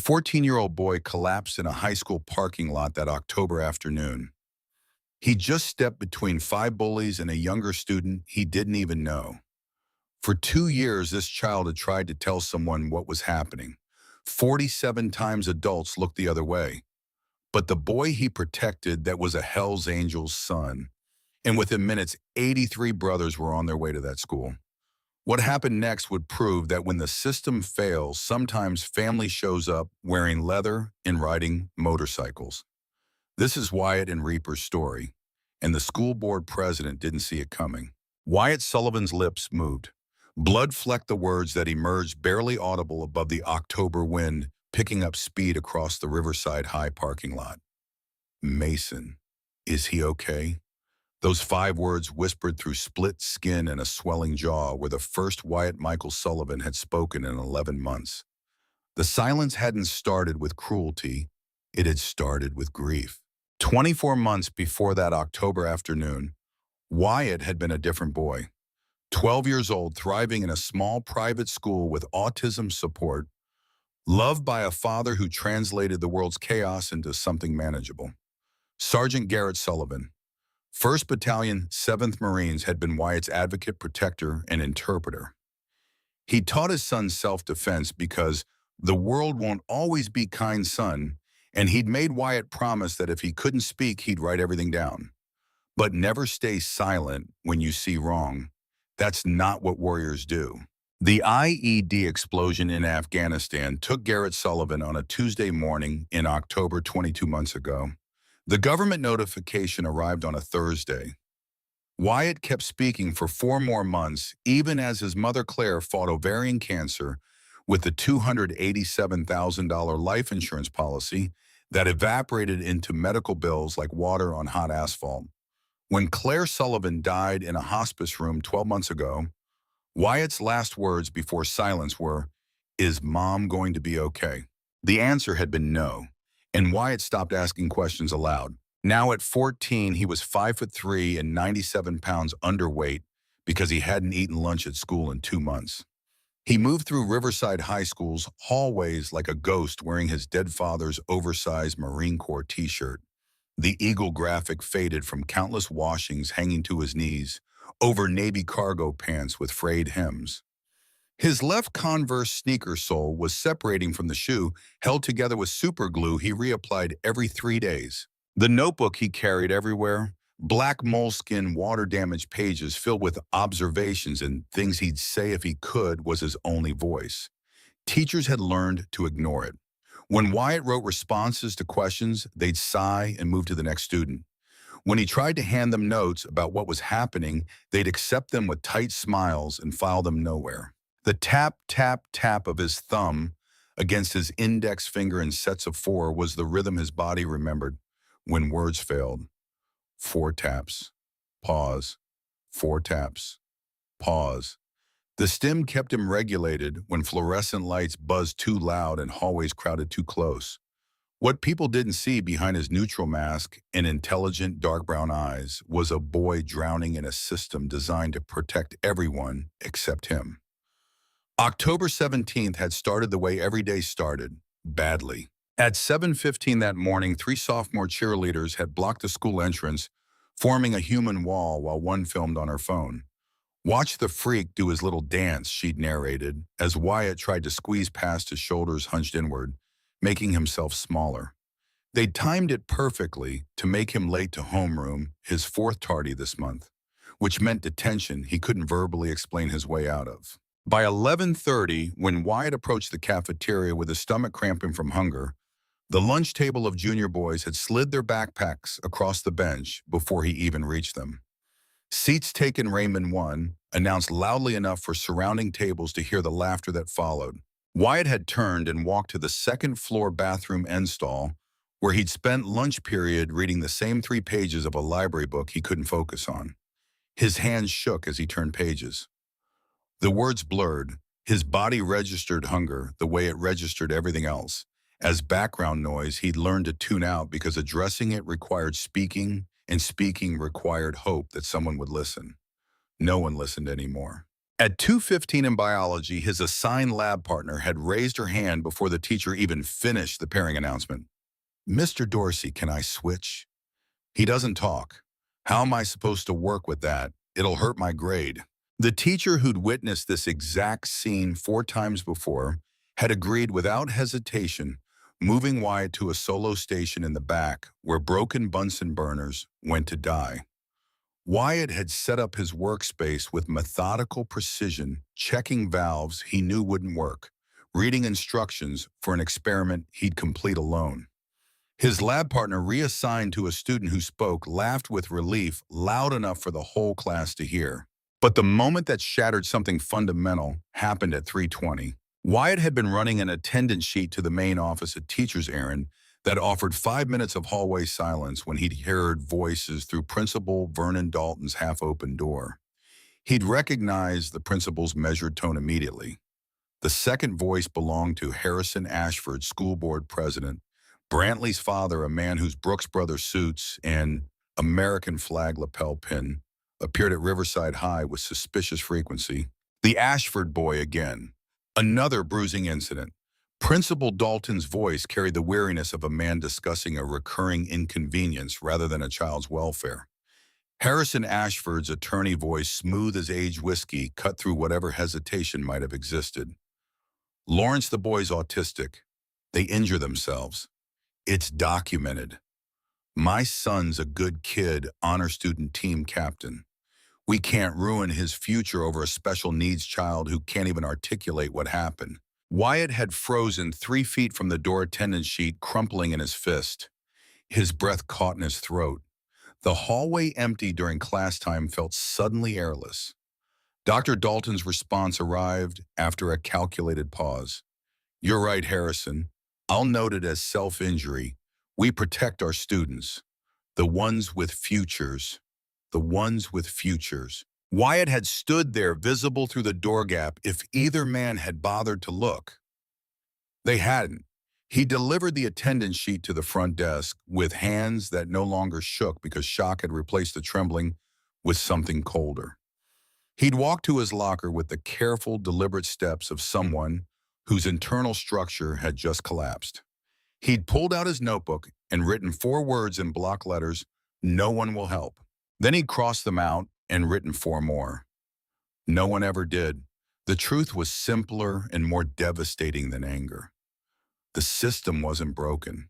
A 14-year-old boy collapsed in a high school parking lot that October afternoon. He just stepped between five bullies and a younger student he didn't even know. For 2 years, this child had tried to tell someone what was happening. 47 times adults looked the other way. But the boy he protected, that was a Hell's Angel's son. And within minutes, 83 brothers were on their way to that school. What happened next would prove that when the system fails, sometimes family shows up wearing leather and riding motorcycles. This is Wyatt and Reaper's story, and the school board president didn't see it coming. Wyatt Sullivan's lips moved. Blood flecked the words that emerged barely audible above the October wind, picking up speed across the Riverside High parking lot. Mason, is he okay? Those 5 words whispered through split skin and a swelling jaw were the first Wyatt Michael Sullivan had spoken in 11 months. The silence hadn't started with cruelty, it had started with grief. 24 months before that October afternoon, Wyatt had been a different boy. 12 years old, thriving in a small private school with autism support, loved by a father who translated the world's chaos into something manageable. Sergeant Garrett Sullivan, 1st Battalion, 7th Marines, had been Wyatt's advocate, protector, and interpreter. He taught his son self-defense because the world won't always be kind, son, and he'd made Wyatt promise that if he couldn't speak, he'd write everything down. But never stay silent when you see wrong. That's not what warriors do. The IED explosion in Afghanistan took Garrett Sullivan on a Tuesday morning in October 22 months ago. The government notification arrived on a Thursday. Wyatt kept speaking for 4 more months, even as his mother Claire fought ovarian cancer with the $287,000 life insurance policy that evaporated into medical bills like water on hot asphalt. When Claire Sullivan died in a hospice room 12 months ago, Wyatt's last words before silence were, "Is Mom going to be okay?" The answer had been no, and Wyatt stopped asking questions aloud. Now at 14, he was 5'3" and 97 pounds underweight because he hadn't eaten lunch at school in 2 months. He moved through Riverside High School's hallways like a ghost wearing his dead father's oversized Marine Corps t-shirt. The eagle graphic faded from countless washings hanging to his knees over navy cargo pants with frayed hems. His left Converse sneaker sole was separating from the shoe, held together with super glue he reapplied every 3 days. The notebook he carried everywhere, black moleskin water-damaged pages filled with observations and things he'd say if he could, was his only voice. Teachers had learned to ignore it. When Wyatt wrote responses to questions, they'd sigh and move to the next student. When he tried to hand them notes about what was happening, they'd accept them with tight smiles and file them nowhere. The tap, tap, tap of his thumb against his index finger in sets of 4 was the rhythm his body remembered when words failed. 4 taps, pause, 4 taps, pause. The stim kept him regulated when fluorescent lights buzzed too loud and hallways crowded too close. What people didn't see behind his neutral mask and intelligent dark brown eyes was a boy drowning in a system designed to protect everyone except him. October 17th had started the way every day started, badly. At 7:15 that morning, 3 sophomore cheerleaders had blocked the school entrance, forming a human wall while one filmed on her phone. "Watch the freak do his little dance," she'd narrated, as Wyatt tried to squeeze past his shoulders hunched inward, making himself smaller. They'd timed it perfectly to make him late to homeroom, his 4th tardy this month, which meant detention he couldn't verbally explain his way out of. By 11:30, when Wyatt approached the cafeteria with his stomach cramping from hunger, the lunch table of junior boys had slid their backpacks across the bench before he even reached them. "Seats taken, Raymond 1, announced loudly enough for surrounding tables to hear the laughter that followed. Wyatt had turned and walked to the 2nd-floor bathroom end stall, where he'd spent lunch period reading the same 3 pages of a library book he couldn't focus on. His hands shook as he turned pages. The words blurred. His body registered hunger the way it registered everything else. As background noise he'd learned to tune out because addressing it required speaking, and speaking required hope that someone would listen. No one listened anymore. At 2:15 in biology, his assigned lab partner had raised her hand before the teacher even finished the pairing announcement. Mr. Dorsey, can I switch? He doesn't talk. How am I supposed to work with that? It'll hurt my grade. The teacher who'd witnessed this exact scene 4 times before had agreed without hesitation, moving Wyatt to a solo station in the back where broken Bunsen burners went to die. Wyatt had set up his workspace with methodical precision, checking valves he knew wouldn't work, reading instructions for an experiment he'd complete alone. His lab partner, reassigned to a student who spoke, laughed with relief loud enough for the whole class to hear. But the moment that shattered something fundamental happened at 3:20. Wyatt had been running an attendance sheet to the main office at Teacher's Errand that offered 5 minutes of hallway silence when he'd heard voices through Principal Vernon Dalton's half-open door. He'd recognized the principal's measured tone immediately. The second voice belonged to Harrison Ashford, school board president, Brantley's father, a man whose Brooks Brothers suits and American flag lapel pin appeared at Riverside High with suspicious frequency. The Ashford boy again. Another bruising incident. Principal Dalton's voice carried the weariness of a man discussing a recurring inconvenience rather than a child's welfare. Harrison Ashford's attorney voice, smooth as aged whiskey, cut through whatever hesitation might have existed. Lawrence, the boy's autistic. They injure themselves. It's documented. My son's a good kid, honor student team captain. We can't ruin his future over a special needs child who can't even articulate what happened. Wyatt had frozen 3 feet from the door attendance sheet, crumpling in his fist. His breath caught in his throat. The hallway, empty during class time, felt suddenly airless. Dr. Dalton's response arrived after a calculated pause. You're right, Harrison. I'll note it as self-injury. We protect our students. The ones with futures. The ones with futures. Wyatt had stood there, visible through the door gap, if either man had bothered to look. They hadn't. He delivered the attendance sheet to the front desk with hands that no longer shook because shock had replaced the trembling with something colder. He'd walked to his locker with the careful, deliberate steps of someone whose internal structure had just collapsed. He'd pulled out his notebook and written 4 words in block letters, "No one will help." Then he'd crossed them out and written 4 more. No one ever did. The truth was simpler and more devastating than anger. The system wasn't broken.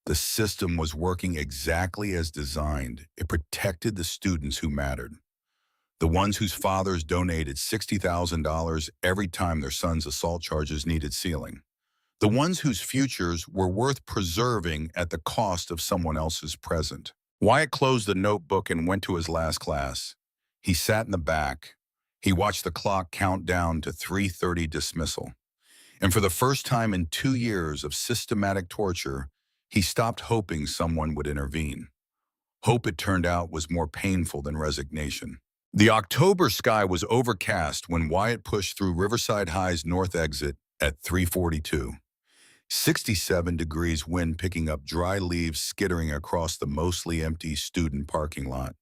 The system was working exactly as designed. It protected the students who mattered. The ones whose fathers donated $60,000 every time their sons' assault charges needed sealing. The ones whose futures were worth preserving at the cost of someone else's present. Wyatt closed the notebook and went to his last class. He sat in the back. He watched the clock count down to 3:30 dismissal. And for the first time in 2 years of systematic torture, he stopped hoping someone would intervene. Hope, it turned out, was more painful than resignation. The October sky was overcast when Wyatt pushed through Riverside High's north exit at 3:42. 67 degrees wind picking up dry leaves skittering across the mostly empty student parking lot.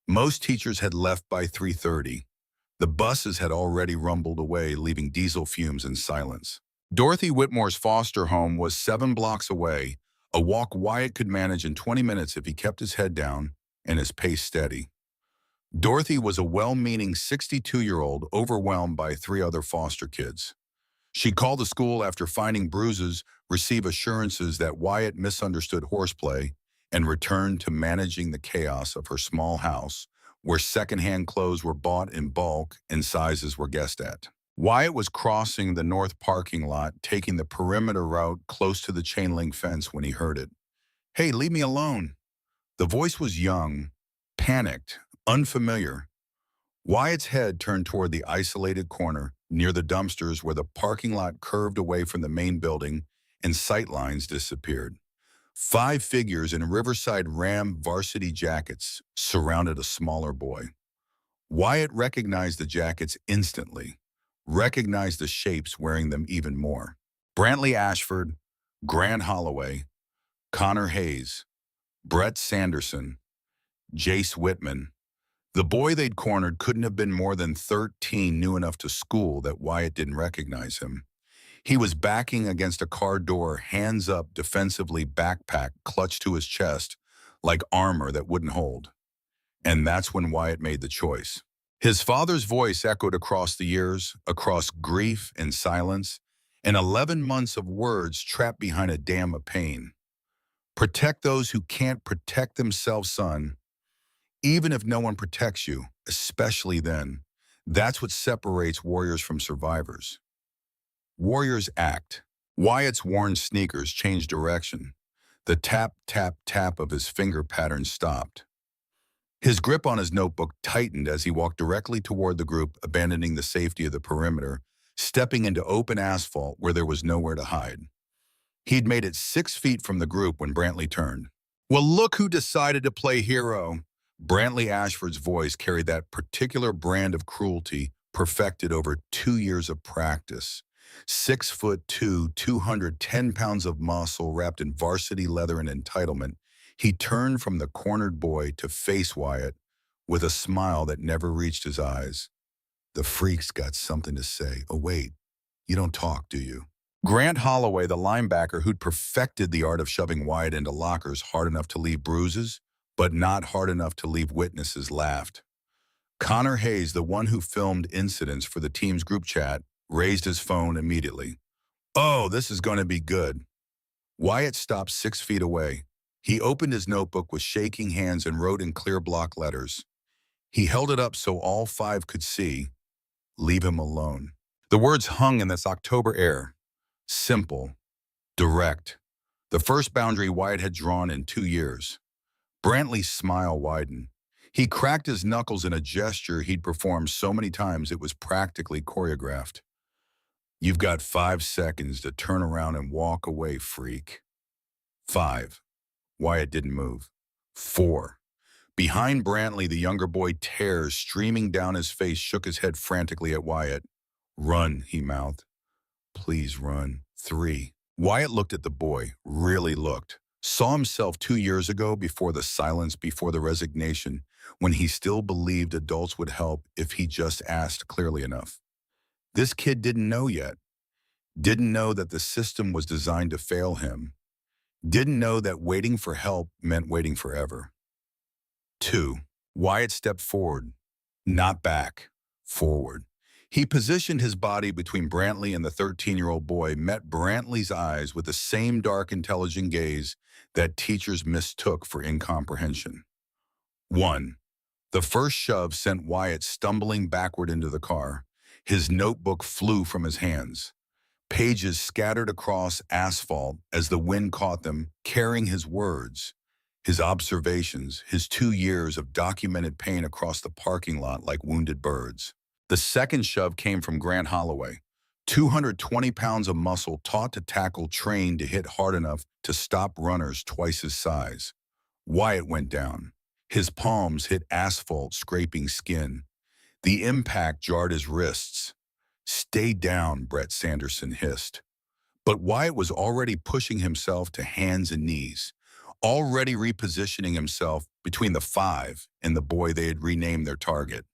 Most teachers had left by 3:30. The buses had already rumbled away, leaving diesel fumes and silence. Dorothy Whitmore's foster home was 7 blocks away, a walk Wyatt could manage in 20 minutes if he kept his head down and his pace steady. Dorothy was a well-meaning 62-year-old overwhelmed by 3 other foster kids. She called the school after finding bruises, received assurances that Wyatt misunderstood horseplay, and returned to managing the chaos of her small house, where secondhand clothes were bought in bulk and sizes were guessed at. Wyatt was crossing the north parking lot, taking the perimeter route close to the chain-link fence when he heard it. "Hey, leave me alone." The voice was young, panicked, unfamiliar. Wyatt's head turned toward the isolated corner near the dumpsters where the parking lot curved away from the main building and sightlines disappeared. 5 figures in Riverside Ram varsity jackets surrounded a smaller boy. Wyatt recognized the jackets instantly, recognized the shapes wearing them even more. Brantley Ashford, Grant Holloway, Connor Hayes, Brett Sanderson, Jace Whitman. The boy they'd cornered couldn't have been more than 13, new enough to school that Wyatt didn't recognize him. He was backing against a car door, hands up, defensively, backpack clutched to his chest, like armor that wouldn't hold. And that's when Wyatt made the choice. His father's voice echoed across the years, across grief and silence, and 11 months of words trapped behind a dam of pain. Protect those who can't protect themselves, son. Even if no one protects you, especially then. That's what separates warriors from survivors. Warriors act. Wyatt's worn sneakers changed direction. The tap, tap, tap of his finger pattern stopped. His grip on his notebook tightened as he walked directly toward the group, abandoning the safety of the perimeter, stepping into open asphalt where there was nowhere to hide. He'd made it 6 feet from the group when Brantley turned. "Well, look who decided to play hero." Brantley Ashford's voice carried that particular brand of cruelty perfected over 2 years of practice. 6'2", 210 pounds of muscle wrapped in varsity leather and entitlement, he turned from the cornered boy to face Wyatt with a smile that never reached his eyes. "The freak's got something to say. Oh, wait, you don't talk, do you?" Grant Holloway, the linebacker who'd perfected the art of shoving Wyatt into lockers hard enough to leave bruises, but not hard enough to leave witnesses, laughed. Connor Hayes, the one who filmed incidents for the team's group chat, raised his phone immediately. "Oh, this is going to be good." Wyatt stopped 6 feet away. He opened his notebook with shaking hands and wrote in clear block letters. He held it up so all 5 could see. "Leave him alone." The words hung in this October air. Simple. Direct. The first boundary Wyatt had drawn in 2 years. Brantley's smile widened. He cracked his knuckles in a gesture he'd performed so many times it was practically choreographed. "You've got 5 seconds to turn around and walk away, freak." 5. Wyatt didn't move. 4. Behind Brantley, the younger boy, tears streaming down his face, shook his head frantically at Wyatt. "Run," he mouthed. "Please run." 3. Wyatt looked at the boy, really looked. Saw himself 2 years ago, before the silence, before the resignation, when he still believed adults would help if he just asked clearly enough. This kid didn't know yet. Didn't know that the system was designed to fail him. Didn't know that waiting for help meant waiting forever. 2. Wyatt stepped forward, not back, forward. He positioned his body between Brantley and the 13-year-old boy, met Brantley's eyes with the same dark, intelligent gaze that teachers mistook for incomprehension. 1. The first shove sent Wyatt stumbling backward into the car. His notebook flew from his hands. Pages scattered across asphalt as the wind caught them, carrying his words, his observations, his 2 years of documented pain across the parking lot like wounded birds. The second shove came from Grant Holloway, 220 pounds of muscle, taught to tackle, trained to hit hard enough to stop runners twice his size. Wyatt went down. His palms hit asphalt, scraping skin. The impact jarred his wrists. "Stay down," Brett Sanderson hissed. But Wyatt was already pushing himself to hands and knees, already repositioning himself between the 5 and the boy they had renamed their target,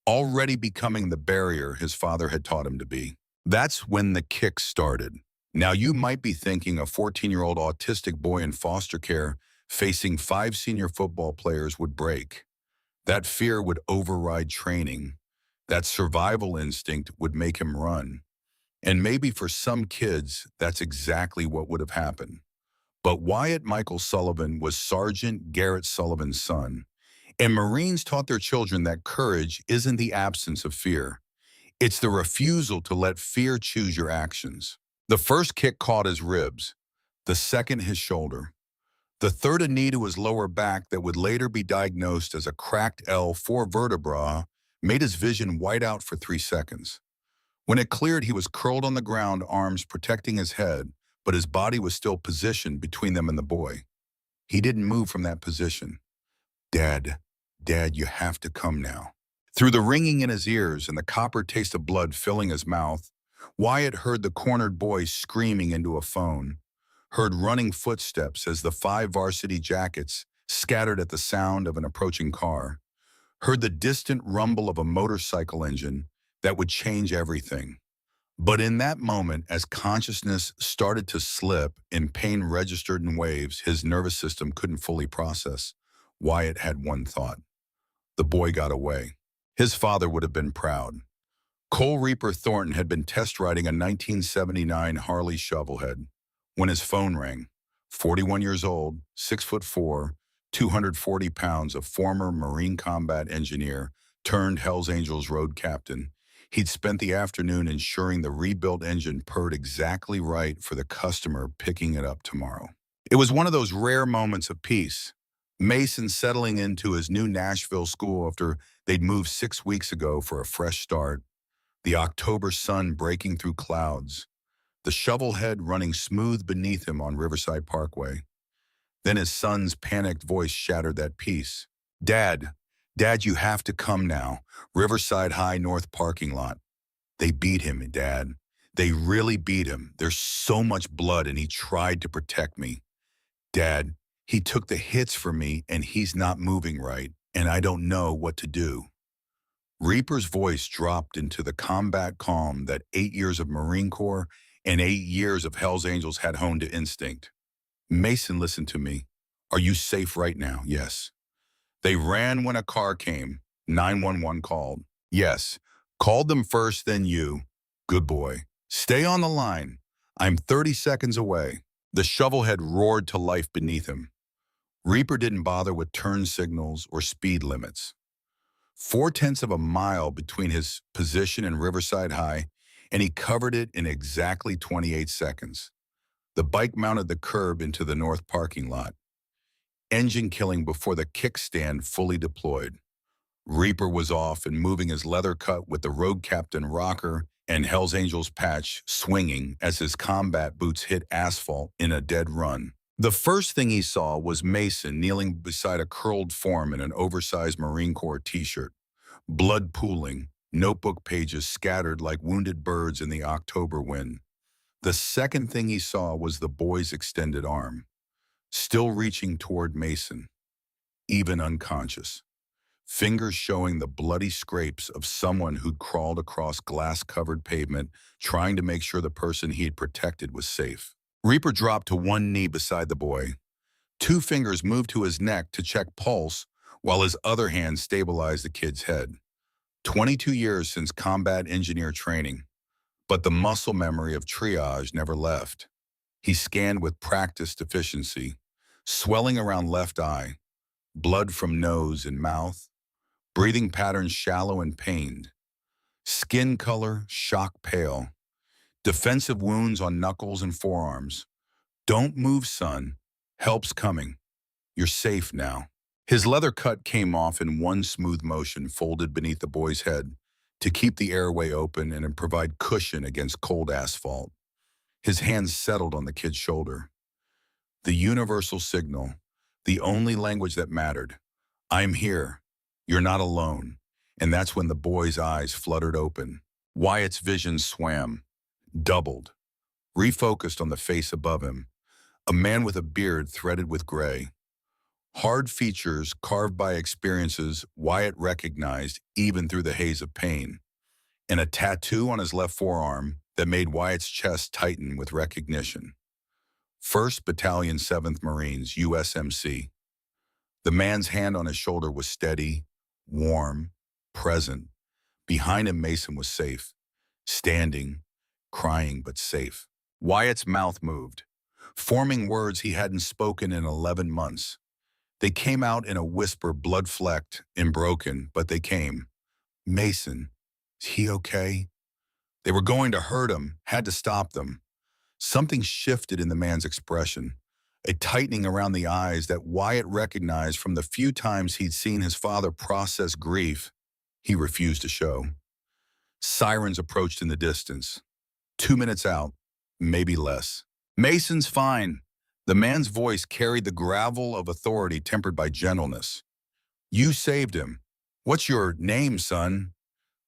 already becoming the barrier his father had taught him to be. That's when the kick started. Now you might be thinking a 14-year-old autistic boy in foster care facing 5 senior football players would break. That fear would override training. That survival instinct would make him run. And maybe for some kids, that's exactly what would have happened. But Wyatt Michael Sullivan was Sergeant Garrett Sullivan's son. And Marines taught their children that courage isn't the absence of fear. It's the refusal to let fear choose your actions. The first kick caught his ribs, the second his shoulder, the third a knee to his lower back that would later be diagnosed as a cracked L4 vertebra, made his vision white out for 3 seconds. When it cleared, he was curled on the ground, arms protecting his head, but his body was still positioned between them and the boy. He didn't move from that position. "Dad, Dad, you have to come now." Through the ringing in his ears and the copper taste of blood filling his mouth, Wyatt heard the cornered boy screaming into a phone, heard running footsteps as the 5 varsity jackets scattered at the sound of an approaching car, heard the distant rumble of a motorcycle engine that would change everything. But in that moment, as consciousness started to slip and pain registered in waves his nervous system couldn't fully process, Wyatt had one thought. The boy got away. His father would have been proud. Cole Reaper Thornton had been test riding a 1979 Harley Shovelhead when his phone rang. 41 years old, 6'4", 240 pounds, a former Marine combat engineer turned Hells Angels road captain. He'd spent the afternoon ensuring the rebuilt engine purred exactly right for the customer picking it up tomorrow. It was one of those rare moments of peace. Mason settling into his new Nashville school after they'd moved 6 weeks ago for a fresh start, the October sun breaking through clouds, the shovelhead running smooth beneath him on Riverside Parkway. Then his son's panicked voice shattered that peace. Dad, Dad, you have to come now. Riverside High North parking lot. They beat him, Dad. They really beat him. There's so much blood and he tried to protect me. Dad, he took the hits for me and he's not moving right, and I don't know what to do. Reaper's voice dropped into the combat calm that 8 years of Marine Corps and 8 years of Hells Angels had honed to instinct. Mason, listen to me. Are you safe right now? Yes. They ran when a car came. 911 called. Yes. Called them first, then you. Good boy. Stay on the line. I'm 30 seconds away. The shovelhead roared to life beneath him. Reaper didn't bother with turn signals or speed limits. 4/10 of a mile between his position and Riverside High, and he covered it in exactly 28 seconds. The bike mounted the curb into the north parking lot. Engine killing before the kickstand fully deployed. Reaper was off and moving his leather cut with the road captain rocker and Hells Angels patch swinging as his combat boots hit asphalt in a dead run. The first thing he saw was Mason kneeling beside a curled form in an oversized Marine Corps t-shirt. Blood pooling, notebook pages scattered like wounded birds in the October wind. The second thing he saw was the boy's extended arm, still reaching toward Mason, even unconscious. Fingers showing the bloody scrapes of someone who'd crawled across glass-covered pavement, trying to make sure the person he'd protected was safe. Reaper dropped to one knee beside the boy. 2 fingers moved to his neck to check pulse, while his other hand stabilized the kid's head. 22 years since combat engineer training, but the muscle memory of triage never left. He scanned with practiced efficiency, swelling around left eye, blood from nose and mouth, breathing patterns shallow and pained, skin color shock pale, defensive wounds on knuckles and forearms. Don't move, son. Help's coming. You're safe now. His leather cut came off in one smooth motion folded beneath the boy's head to keep the airway open and provide cushion against cold asphalt. His hands settled on the kid's shoulder. The universal signal, the only language that mattered. I'm here. You're not alone. And that's when the boy's eyes fluttered open. Wyatt's vision swam, doubled, refocused on the face above him, a man with a beard threaded with gray. Hard features carved by experiences Wyatt recognized even through the haze of pain, and a tattoo on his left forearm that made Wyatt's chest tighten with recognition. 1st Battalion 7th Marines, USMC. The man's hand on his shoulder was steady, warm, present. Behind him, Mason was safe, standing, crying but safe. Wyatt's mouth moved, forming words he hadn't spoken in 11 months. They came out in a whisper, blood-flecked and broken, but they came. Mason, is he okay? They were going to hurt him, had to stop them. Something shifted in the man's expression, a tightening around the eyes that Wyatt recognized from the few times he'd seen his father process grief he refused to show. Sirens approached in the distance. 2 minutes out, maybe less. Mason's fine. The man's voice carried the gravel of authority tempered by gentleness. You saved him. What's your name, son?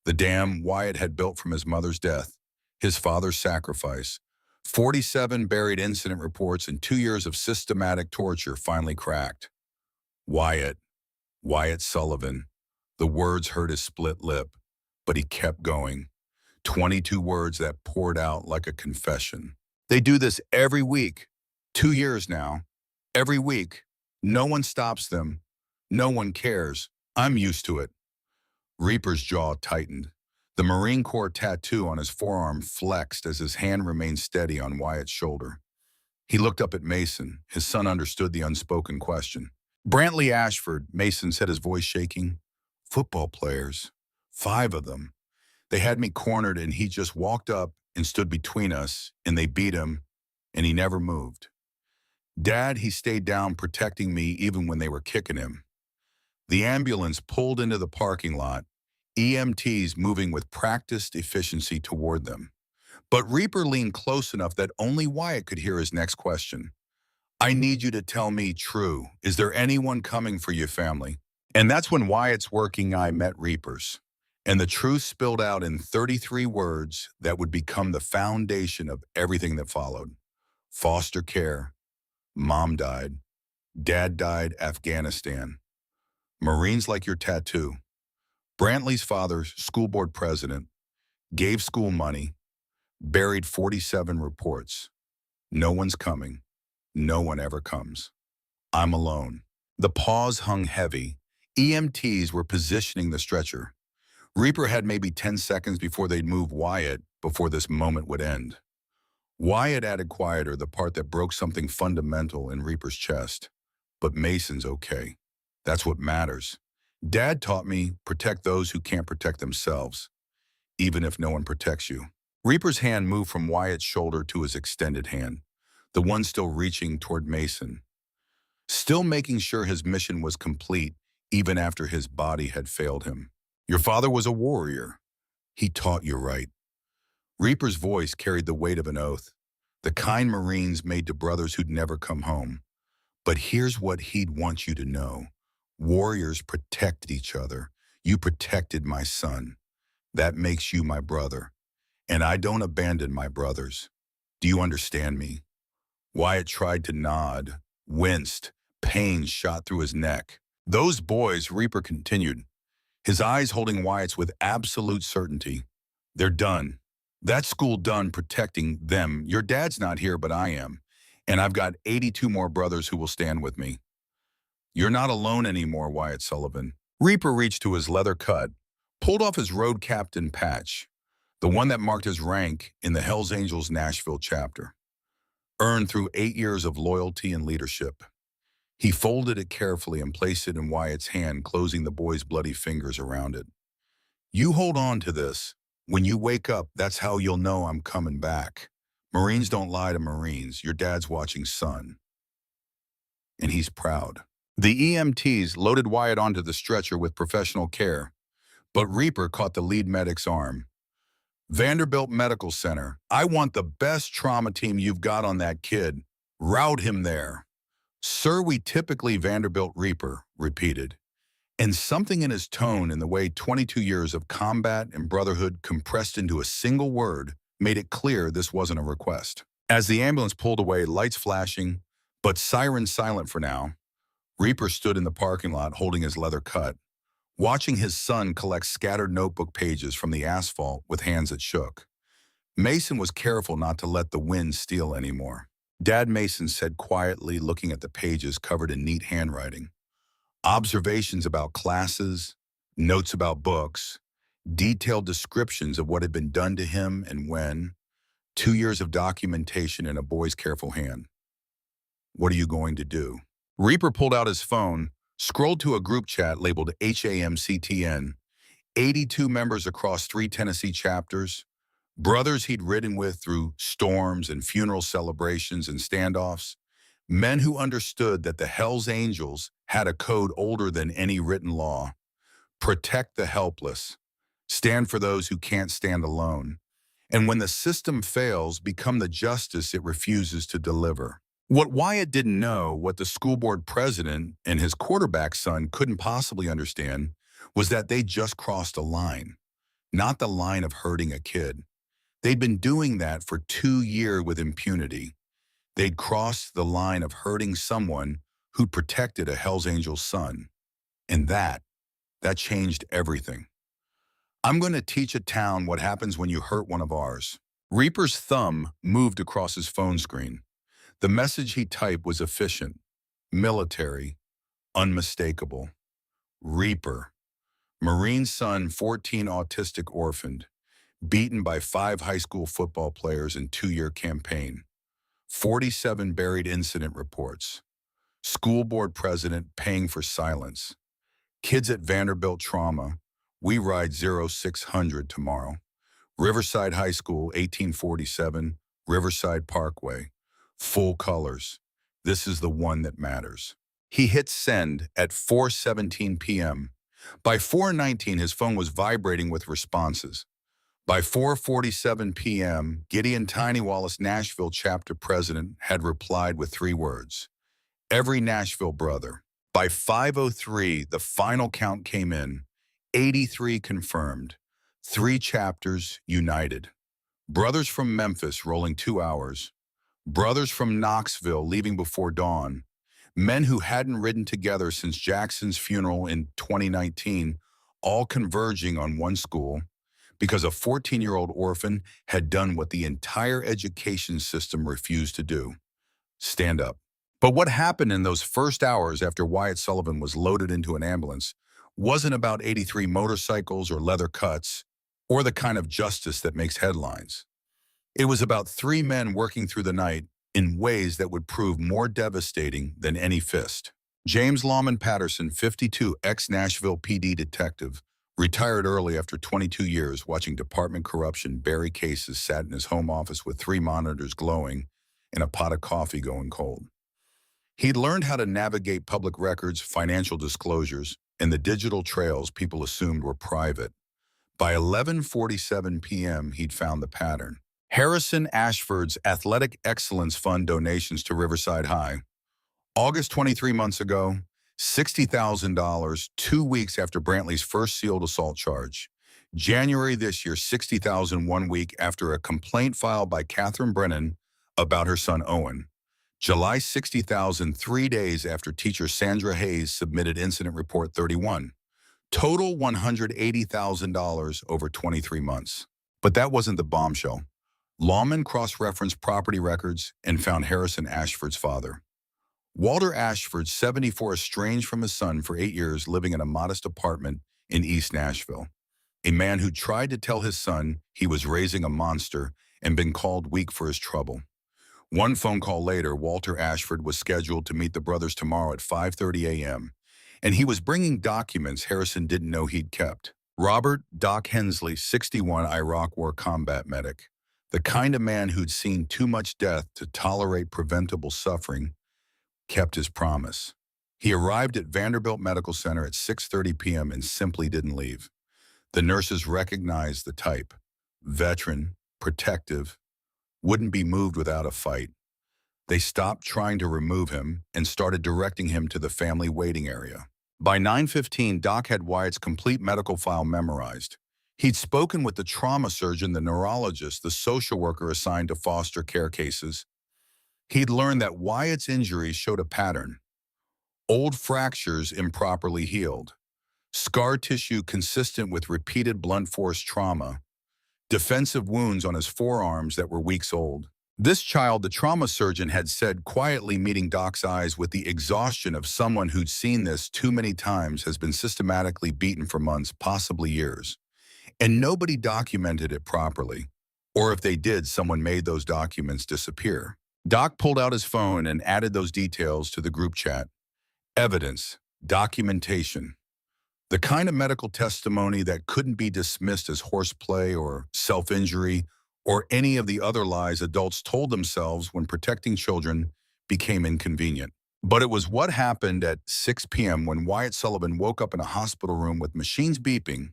The dam Wyatt had built from his mother's death, his father's sacrifice. 47 buried incident reports and 2 years of systematic torture finally cracked. Wyatt Sullivan. The words hurt his split lip, but he kept going. 22 words that poured out like a confession. They do this every week. 2 years now. Every week. No one stops them. No one cares. I'm used to it. Reaper's jaw tightened. The Marine Corps tattoo on his forearm flexed as his hand remained steady on Wyatt's shoulder. He looked up at Mason. His son understood the unspoken question. Brantley Ashford, Mason said, his voice shaking. Football players. 5 of them. They had me cornered and he just walked up and stood between us and they beat him and he never moved. Dad, he stayed down protecting me even when they were kicking him. The ambulance pulled into the parking lot, EMTs moving with practiced efficiency toward them. But Reaper leaned close enough that only Wyatt could hear his next question. I need you to tell me true. Is there anyone coming for your family? And that's when Wyatt's working eye met Reaper's. And the truth spilled out in 33 words that would become the foundation of everything that followed. Foster care. Mom died. Dad died, Afghanistan. Marines like your tattoo. Brantley's father, school board president, gave school money, buried 47 reports. No one's coming. No one ever comes. I'm alone. The pause hung heavy. EMTs were positioning the stretcher. Reaper had maybe 10 seconds before they'd move Wyatt before this moment would end. Wyatt added quieter, the part that broke something fundamental in Reaper's chest. But Mason's okay. That's what matters. Dad taught me, protect those who can't protect themselves, even if no one protects you. Reaper's hand moved from Wyatt's shoulder to his extended hand, the one still reaching toward Mason, still making sure his mission was complete even after his body had failed him. Your father was a warrior. He taught you right. Reaper's voice carried the weight of an oath, the kind Marines made to brothers who'd never come home. But here's what he'd want you to know. Warriors protect each other. You protected my son. That makes you my brother. And I don't abandon my brothers. Do you understand me? Wyatt tried to nod, winced, pain shot through his neck. Those boys, Reaper continued, his eyes holding Wyatt's with absolute certainty. They're done. That school done protecting them. Your dad's not here, but I am. And I've got 82 more brothers who will stand with me. You're not alone anymore, Wyatt Sullivan. Reaper reached to his leather cut, pulled off his road captain patch, the one that marked his rank in the Hells Angels Nashville chapter, earned through 8 years of loyalty and leadership. He folded it carefully and placed it in Wyatt's hand, closing the boy's bloody fingers around it. You hold on to this. When you wake up, that's how you'll know I'm coming back. Marines don't lie to Marines. Your dad's watching, son. And he's proud. The EMTs loaded Wyatt onto the stretcher with professional care, but Reaper caught the lead medic's arm. Vanderbilt Medical Center. I want the best trauma team you've got on that kid. Route him there. Sir, we typically Vanderbilt Reaper, repeated. And something in his tone and the way 22 years of combat and brotherhood compressed into a single word made it clear this wasn't a request. As the ambulance pulled away, lights flashing, but sirens silent for now, Reaper stood in the parking lot holding his leather cut, watching his son collect scattered notebook pages from the asphalt with hands that shook. Mason was careful not to let the wind steal anymore. Dad, Mason said quietly, looking at the pages covered in neat handwriting. Observations about classes, notes about books, detailed descriptions of what had been done to him and when, 2 years of documentation in a boy's careful hand. What are you going to do? Reaper pulled out his phone, scrolled to a group chat labeled HAMCTN, 82 members across 3 Tennessee chapters, brothers he'd ridden with through storms and funeral celebrations and standoffs, men who understood that the Hells Angels had a code older than any written law. Protect the helpless. Stand for those who can't stand alone. And when the system fails, become the justice it refuses to deliver. What Wyatt didn't know, what the school board president and his quarterback son couldn't possibly understand, was that they just crossed a line. Not the line of hurting a kid. They'd been doing that for 2 years with impunity. They'd crossed the line of hurting someone who'd protected a Hells Angels son. And that That changed everything. I'm going to teach a town what happens when you hurt one of ours. Reaper's thumb moved across his phone screen. The message he typed was efficient, military, unmistakable. Reaper. Marine son, 14 autistic orphaned. Beaten by 5 high school football players in 2-year campaign. 47 buried incident reports. School board president paying for silence. Kids at Vanderbilt trauma. We ride 0600 tomorrow. Riverside High School, 1847, Riverside Parkway. Full colors. This is the one that matters. He hit send at 4:17 p.m. By 4:19, his phone was vibrating with responses. By 4:47 p.m., Gideon Tiny Wallace, Nashville chapter president, had replied with 3 words. Every Nashville brother. By 5:03, the final count came in. 83 confirmed. 3 chapters united. Brothers from Memphis rolling 2 hours. Brothers from Knoxville leaving before dawn. Men who hadn't ridden together since Jackson's funeral in 2019, all converging on one school because a 14-year-old orphan had done what the entire education system refused to do. Stand up. But what happened in those first hours after Wyatt Sullivan was loaded into an ambulance wasn't about 83 motorcycles or leather cuts or the kind of justice that makes headlines. It was about 3 men working through the night in ways that would prove more devastating than any fist. James Lawman Patterson, 52, ex-Nashville PD detective, retired early after 22 years watching department corruption bury cases, sat in his home office with 3 monitors glowing and a pot of coffee going cold. He'd learned how to navigate public records, financial disclosures, and the digital trails people assumed were private. By 11:47 p.m., he'd found the pattern. Harrison Ashford's Athletic Excellence Fund donations to Riverside High. August 23 months ago, $60,000, 2 weeks after Brantley's first sealed assault charge. January this year, $60,000 1 week after a complaint filed by Catherine Brennan about her son Owen. July, $60,000 3 days after teacher Sandra Hayes submitted incident report 31. Total $180,000 over 23 months. But that wasn't the bombshell. Lawman cross-referenced property records and found Harrison Ashford's father. Walter Ashford, 74, estranged from his son for 8 years, living in a modest apartment in East Nashville. A man who tried to tell his son he was raising a monster and been called weak for his trouble. One phone call later, Walter Ashford was scheduled to meet the brothers tomorrow at 5:30 a.m., and he was bringing documents Harrison didn't know he'd kept. Robert Doc Hensley, 61, Iraq War combat medic, the kind of man who'd seen too much death to tolerate preventable suffering, kept his promise. He arrived at Vanderbilt Medical Center at 6:30 p.m. and simply didn't leave. The nurses recognized the type. Veteran, protective, wouldn't be moved without a fight. They stopped trying to remove him and started directing him to the family waiting area. By 9:15, Doc had Wyatt's complete medical file memorized. He'd spoken with the trauma surgeon, the neurologist, the social worker assigned to foster care cases. He'd learned that Wyatt's injuries showed a pattern. Old fractures improperly healed. Scar tissue consistent with repeated blunt force trauma. Defensive wounds on his forearms that were weeks old. This child, the trauma surgeon had said, quietly meeting Doc's eyes with the exhaustion of someone who'd seen this too many times, has been systematically beaten for months, possibly years. And nobody documented it properly. Or if they did, someone made those documents disappear. Doc pulled out his phone and added those details to the group chat. Evidence, documentation. The kind of medical testimony that couldn't be dismissed as horseplay or self-injury or any of the other lies adults told themselves when protecting children became inconvenient. But it was what happened at 6 p.m. when Wyatt Sullivan woke up in a hospital room with machines beeping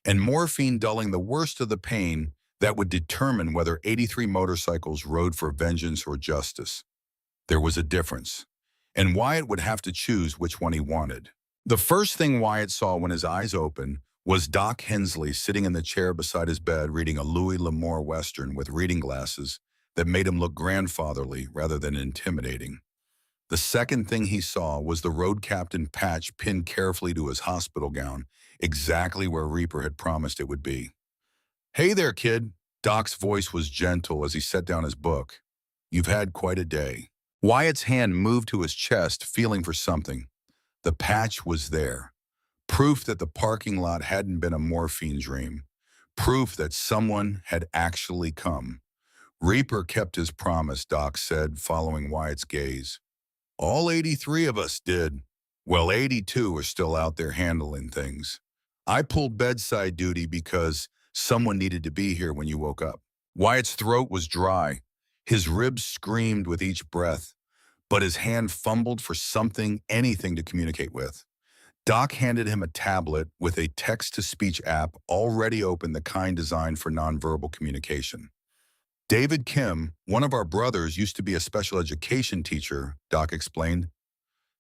and morphine dulling the worst of the pain that would determine whether 83 motorcycles rode for vengeance or justice. There was a difference, and Wyatt would have to choose which one he wanted. The first thing Wyatt saw when his eyes opened was Doc Hensley sitting in the chair beside his bed reading a Louis L'Amour Western with reading glasses that made him look grandfatherly rather than intimidating. The second thing he saw was the road captain patch pinned carefully to his hospital gown, exactly where Reaper had promised it would be. "Hey there, kid." Doc's voice was gentle as he set down his book. "You've had quite a day." Wyatt's hand moved to his chest, feeling for something. The patch was there. Proof that the parking lot hadn't been a morphine dream. Proof that someone had actually come. "Reaper kept his promise," Doc said, following Wyatt's gaze. "All 83 of us did. Well, 82 are still out there handling things. I pulled bedside duty because someone needed to be here when you woke up." Wyatt's throat was dry. His ribs screamed with each breath, but his hand fumbled for something, anything to communicate with. Doc handed him a tablet with a text-to-speech app already open, the kind designed for nonverbal communication. "David Kim, one of our brothers, used to be a special education teacher," Doc explained.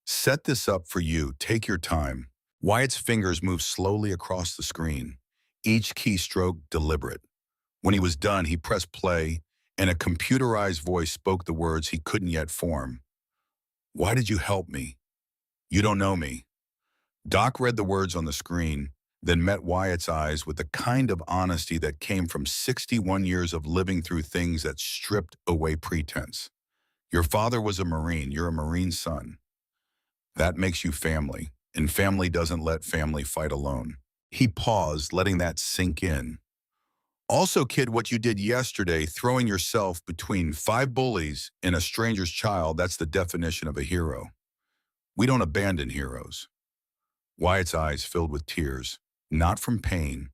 "Set this up for you. Take your time." Wyatt's fingers moved slowly across the screen, each keystroke deliberate. When he was done, he pressed play, and a computerized voice spoke the words he couldn't yet form. "Why did you help me? You don't know me." Doc read the words on the screen, then met Wyatt's eyes with the kind of honesty that came from 61 years of living through things that stripped away pretense. "Your father was a Marine. You're a Marine son. That makes you family, and family doesn't let family fight alone." He paused, letting that sink in. "Also, kid, what you did yesterday, throwing yourself between 5 bullies and a stranger's child, that's the definition of a hero. We don't abandon heroes." Wyatt's eyes filled with tears, not from pain,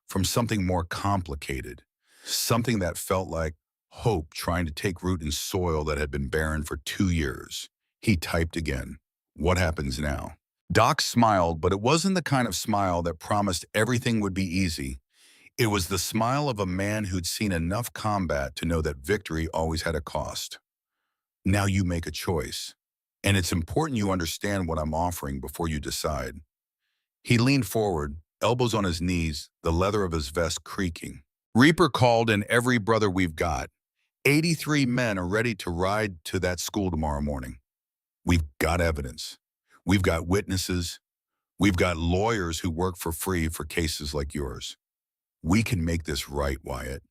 from something more complicated, something that felt like hope trying to take root in soil that had been barren for 2 years. He typed again. "What happens now?" Doc smiled, but it wasn't the kind of smile that promised everything would be easy. It was the smile of a man who'd seen enough combat to know that victory always had a cost. "Now you make a choice, and it's important you understand what I'm offering before you decide." He leaned forward, elbows on his knees, the leather of his vest creaking. "Reaper called in every brother we've got. 83 men are ready to ride to that school tomorrow morning. We've got evidence. We've got witnesses. We've got lawyers who work for free for cases like yours. We can make this right, Wyatt.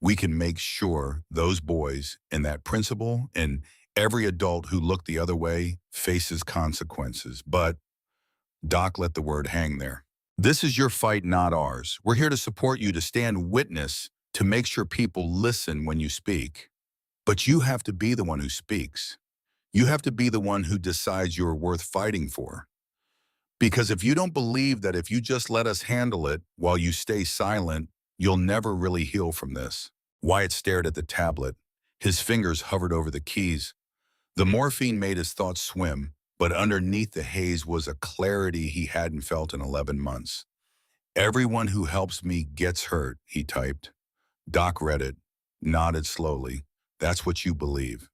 We can make sure those boys and that principal and every adult who looked the other way faces consequences. But," Doc let the word hang there, "this is your fight, not ours. We're here to support you, to stand witness, to make sure people listen when you speak. But you have to be the one who speaks. You have to be the one who decides you're worth fighting for. Because if you don't believe that if you just let us handle it while you stay silent, you'll never really heal from this." Wyatt stared at the tablet. His fingers hovered over the keys. The morphine made his thoughts swim, but underneath the haze was a clarity he hadn't felt in 11 months. "Everyone who helps me gets hurt," he typed. Doc read it, nodded slowly. "That's what you believe.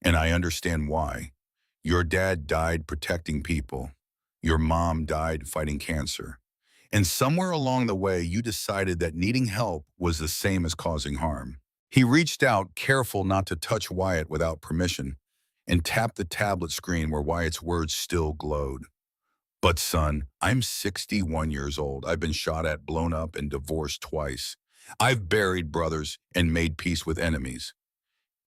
And I understand why. Your dad died protecting people. Your mom died fighting cancer. And somewhere along the way, you decided that needing help was the same as causing harm." He reached out, careful not to touch Wyatt without permission, and tapped the tablet screen where Wyatt's words still glowed. "But son, I'm 61 years old. I've been shot at, blown up, and divorced twice. I've buried brothers and made peace with enemies.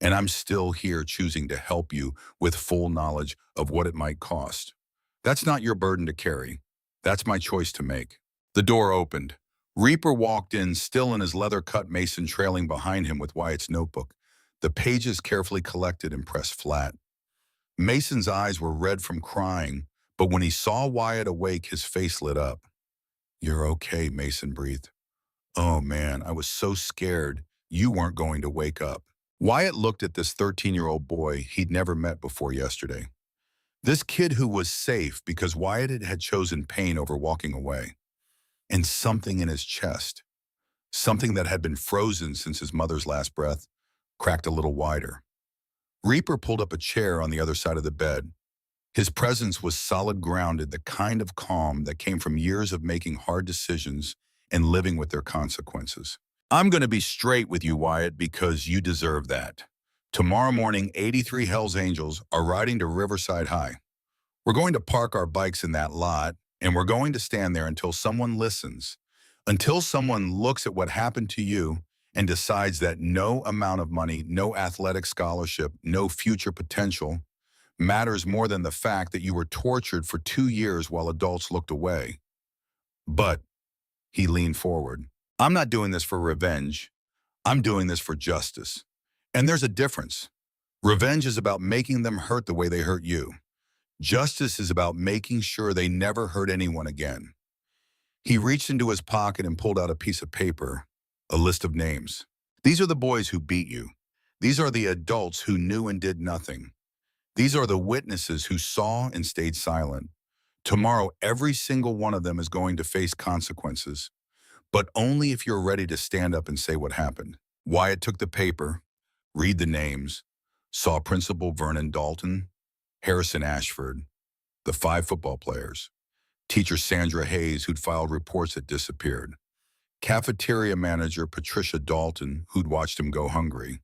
And I'm still here choosing to help you with full knowledge of what it might cost. That's not your burden to carry. That's my choice to make." The door opened. Reaper walked in, still in his leather-cut mason trailing behind him with Wyatt's notebook, the pages carefully collected and pressed flat. Mason's eyes were red from crying, but when he saw Wyatt awake, his face lit up. "You're okay," Mason breathed. "Oh man, I was so scared you weren't going to wake up." Wyatt looked at this 13-year-old boy he'd never met before yesterday. This kid who was safe because Wyatt had chosen pain over walking away. And something in his chest, something that had been frozen since his mother's last breath, cracked a little wider. Reaper pulled up a chair on the other side of the bed. His presence was solid, grounded, the kind of calm that came from years of making hard decisions and living with their consequences. "I'm going to be straight with you, Wyatt, because you deserve that. Tomorrow morning, 83 Hells Angels are riding to Riverside High. We're going to park our bikes in that lot, and we're going to stand there until someone listens, until someone looks at what happened to you and decides that no amount of money, no athletic scholarship, no future potential matters more than the fact that you were tortured for 2 years while adults looked away. But he leaned forward. I'm not doing this for revenge. I'm doing this for justice. And there's a difference. Revenge is about making them hurt the way they hurt you. Justice is about making sure they never hurt anyone again. He reached into his pocket and pulled out a piece of paper, a list of names. These are the boys who beat you. These are the adults who knew and did nothing. These are the witnesses who saw and stayed silent. Tomorrow, every single one of them is going to face consequences, but only if you're ready to stand up and say what happened. Wyatt took the paper, read the names, saw Principal Vernon Dalton, Harrison Ashford, the 5 football players, teacher Sandra Hayes, who'd filed reports that disappeared, cafeteria manager Patricia Dalton, who'd watched him go hungry,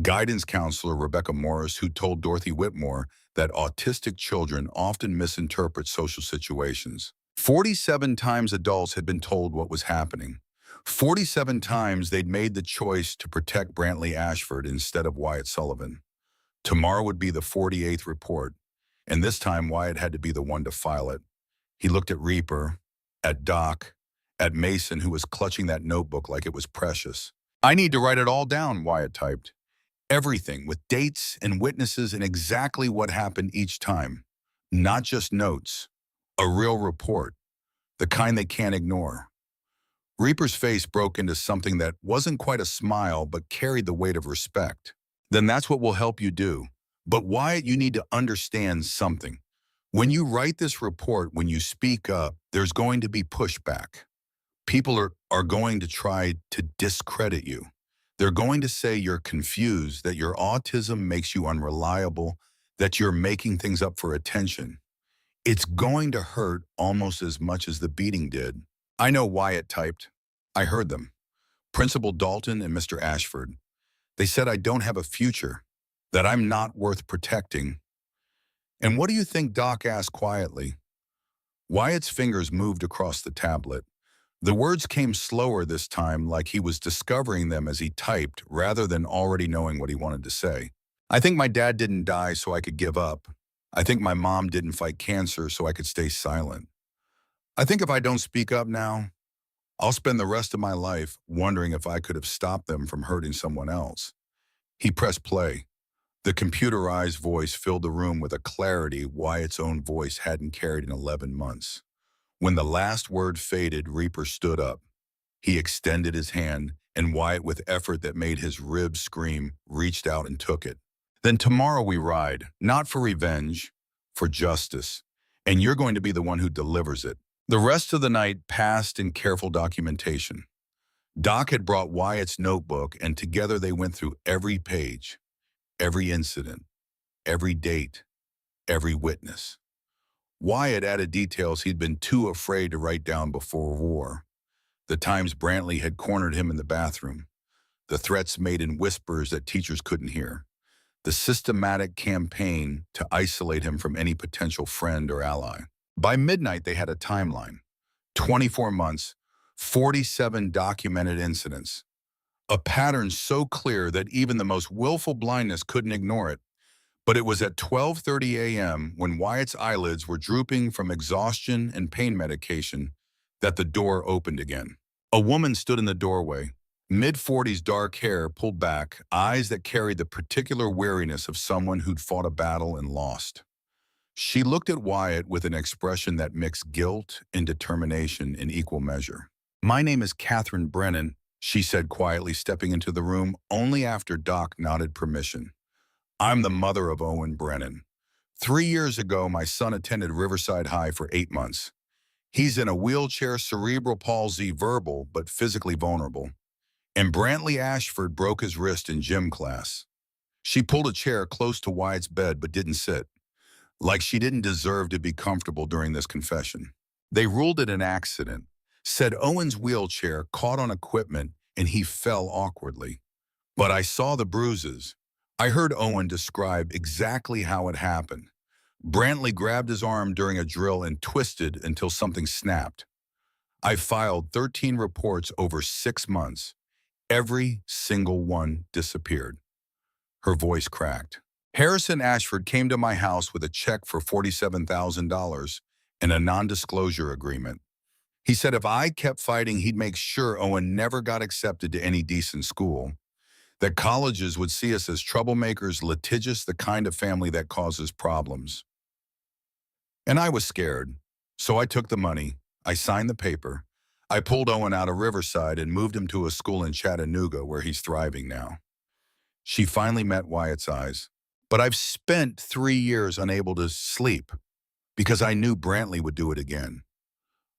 guidance counselor Rebecca Morris, who told Dorothy Whitmore that autistic children often misinterpret social situations. 47 times adults had been told what was happening. 47 times they'd made the choice to protect Brantley Ashford instead of Wyatt Sullivan. Tomorrow would be the 48th report, and this time Wyatt had to be the one to file it. He looked at Reaper, at Doc, at Mason, who was clutching that notebook like it was precious. I need to write it all down, Wyatt typed. Everything, with dates and witnesses and exactly what happened each time. Not just notes. A real report. The kind they can't ignore. Reaper's face broke into something that wasn't quite a smile but carried the weight of respect. Then that's what will help you do. But Wyatt, you need to understand something. When you write this report, when you speak up, there's going to be pushback. People are going to try to discredit you. They're going to say you're confused, that your autism makes you unreliable, that you're making things up for attention. It's going to hurt almost as much as the beating did. I know, Wyatt typed. I heard them. Principal Dalton and Mr. Ashford. They said I don't have a future, that I'm not worth protecting. And what do you think? Doc asked quietly. Wyatt's fingers moved across the tablet. The words came slower this time, like he was discovering them as he typed rather than already knowing what he wanted to say. I think my dad didn't die so I could give up. I think my mom didn't fight cancer so I could stay silent. I think if I don't speak up now, I'll spend the rest of my life wondering if I could have stopped them from hurting someone else. He pressed play. The computerized voice filled the room with a clarity Wyatt's own voice hadn't carried in 11 months. When the last word faded, Reaper stood up. He extended his hand, and Wyatt, with effort that made his ribs scream, reached out and took it. Then tomorrow we ride, not for revenge, for justice. And you're going to be the one who delivers it. The rest of the night passed in careful documentation. Doc had brought Wyatt's notebook, and together they went through every page, every incident, every date, every witness. Wyatt added details he'd been too afraid to write down before war. The times Brantley had cornered him in the bathroom. The threats made in whispers that teachers couldn't hear. The systematic campaign to isolate him from any potential friend or ally. By midnight, they had a timeline. 24 months, 47 documented incidents. A pattern so clear that even the most willful blindness couldn't ignore it. But it was at 12:30 a.m., when Wyatt's eyelids were drooping from exhaustion and pain medication, that the door opened again. A woman stood in the doorway, mid-40s, dark hair pulled back, eyes that carried the particular weariness of someone who'd fought a battle and lost. She looked at Wyatt with an expression that mixed guilt and determination in equal measure. My name is Catherine Brennan, she said quietly, stepping into the room only after Doc nodded permission. I'm the mother of Owen Brennan. 3 years ago, my son attended Riverside High for 8 months. He's in a wheelchair, cerebral palsy, verbal but physically vulnerable. And Brantley Ashford broke his wrist in gym class. She pulled a chair close to Wyatt's bed but didn't sit, like she didn't deserve to be comfortable during this confession. They ruled it an accident, said Owen's wheelchair caught on equipment and he fell awkwardly. But I saw the bruises. I heard Owen describe exactly how it happened. Brantley grabbed his arm during a drill and twisted until something snapped. I filed 13 reports over 6 months. Every single one disappeared. Her voice cracked. Harrison Ashford came to my house with a check for $47,000 and a non-disclosure agreement. He said if I kept fighting, he'd make sure Owen never got accepted to any decent school, that colleges would see us as troublemakers, litigious, the kind of family that causes problems. And I was scared. So I took the money. I signed the paper. I pulled Owen out of Riverside and moved him to a school in Chattanooga where he's thriving now. She finally met Wyatt's eyes. But I've spent 3 years unable to sleep because I knew Brantley would do it again.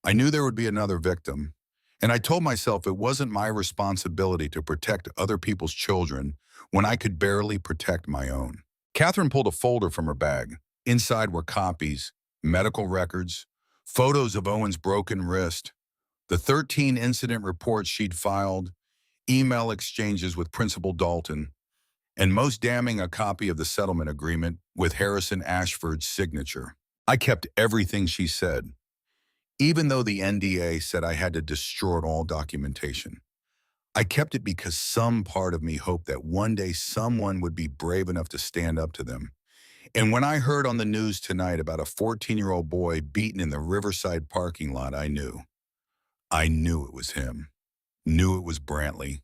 I knew there would be another victim. And I told myself it wasn't my responsibility to protect other people's children when I could barely protect my own. Catherine pulled a folder from her bag. Inside were copies, medical records, photos of Owen's broken wrist, the 13 incident reports she'd filed, email exchanges with Principal Dalton, and most damning, a copy of the settlement agreement with Harrison Ashford's signature. I kept everything she said, even though the NDA said I had to destroy all documentation. I kept it because some part of me hoped that one day someone would be brave enough to stand up to them. And when I heard on the news tonight about a 14-year-old boy beaten in the Riverside parking lot, I knew. I knew it was him. Knew it was Brantley.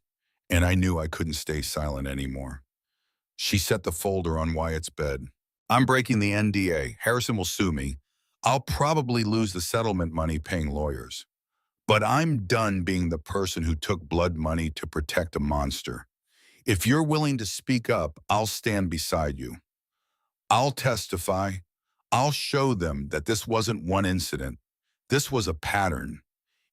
And I knew I couldn't stay silent anymore. She set the folder on Wyatt's bed. I'm breaking the NDA. Harrison will sue me. I'll probably lose the settlement money paying lawyers. But I'm done being the person who took blood money to protect a monster. If you're willing to speak up, I'll stand beside you. I'll testify. I'll show them that this wasn't one incident. This was a pattern.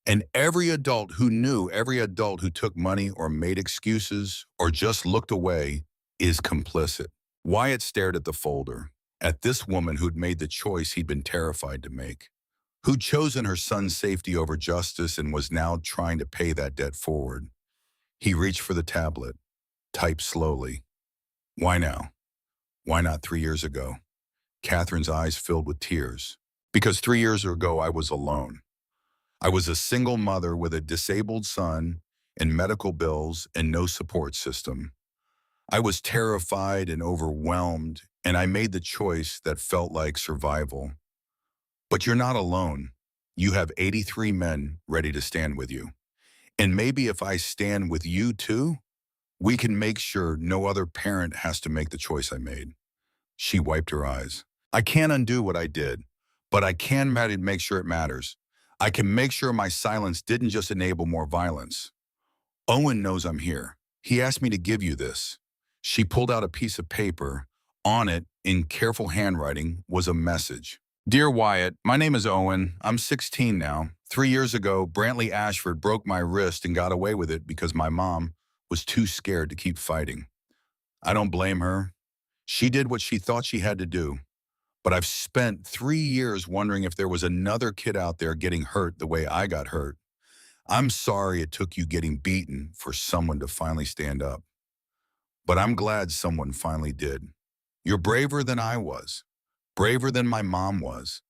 And every adult who knew, every adult who took money or made excuses or just looked away is complicit. Wyatt stared at the folder, at this woman who'd made the choice he'd been terrified to make, who'd chosen her son's safety over justice and was now trying to pay that debt forward. He reached for the tablet, typed slowly. Why now? Why not 3 years ago? Catherine's eyes filled with tears. Because 3 years ago, I was alone. I was a single mother with a disabled son and medical bills and no support system. I was terrified and overwhelmed, and I made the choice that felt like survival. But you're not alone. You have 83 men ready to stand with you. And maybe if I stand with you too, we can make sure no other parent has to make the choice I made. She wiped her eyes. I can't undo what I did, but I can make sure it matters. I can make sure my silence didn't just enable more violence. Owen knows I'm here. He asked me to give you this. She pulled out a piece of paper. On it, in careful handwriting, was a message. Dear Wyatt, my name is Owen. I'm 16 now. 3 years ago, Brantley Ashford broke my wrist and got away with it because my mom was too scared to keep fighting. I don't blame her. She did what she thought she had to do. But I've spent 3 years wondering if there was another kid out there getting hurt the way I got hurt. I'm sorry it took you getting beaten for someone to finally stand up. But I'm glad someone finally did. You're braver than I was, braver than my mom was.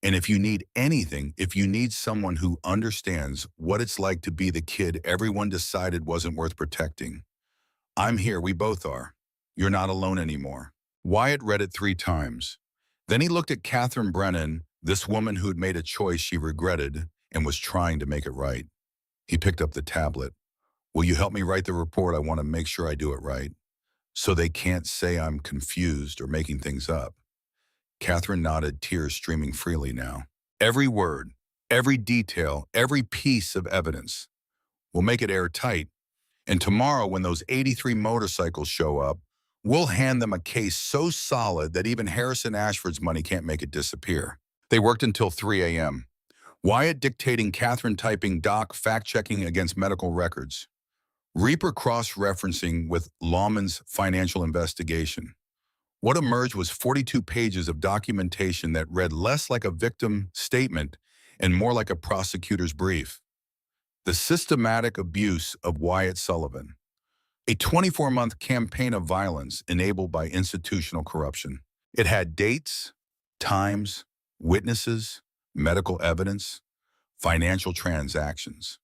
And if you need anything, if you need someone who understands what it's like to be the kid everyone decided wasn't worth protecting, I'm here. We both are. You're not alone anymore. Wyatt read it 3 times. Then he looked at Catherine Brennan, this woman who'd made a choice she regretted and was trying to make it right. He picked up the tablet. Will you help me write the report? I want to make sure I do it right, so they can't say I'm confused or making things up. Catherine nodded, tears streaming freely now. Every word, every detail, every piece of evidence. We'll make it airtight. And tomorrow, when those 83 motorcycles show up, we'll hand them a case so solid that even Harrison Ashford's money can't make it disappear. They worked until 3 a.m. Wyatt dictating, Catherine typing, Doc fact-checking against medical records. Reaper cross-referencing with Lawman's financial investigation. What emerged was 42 pages of documentation that read less like a victim statement and more like a prosecutor's brief. The systematic abuse of Wyatt Sullivan. A 24-month campaign of violence enabled by institutional corruption. It had dates, times, witnesses, medical evidence, financial transactions.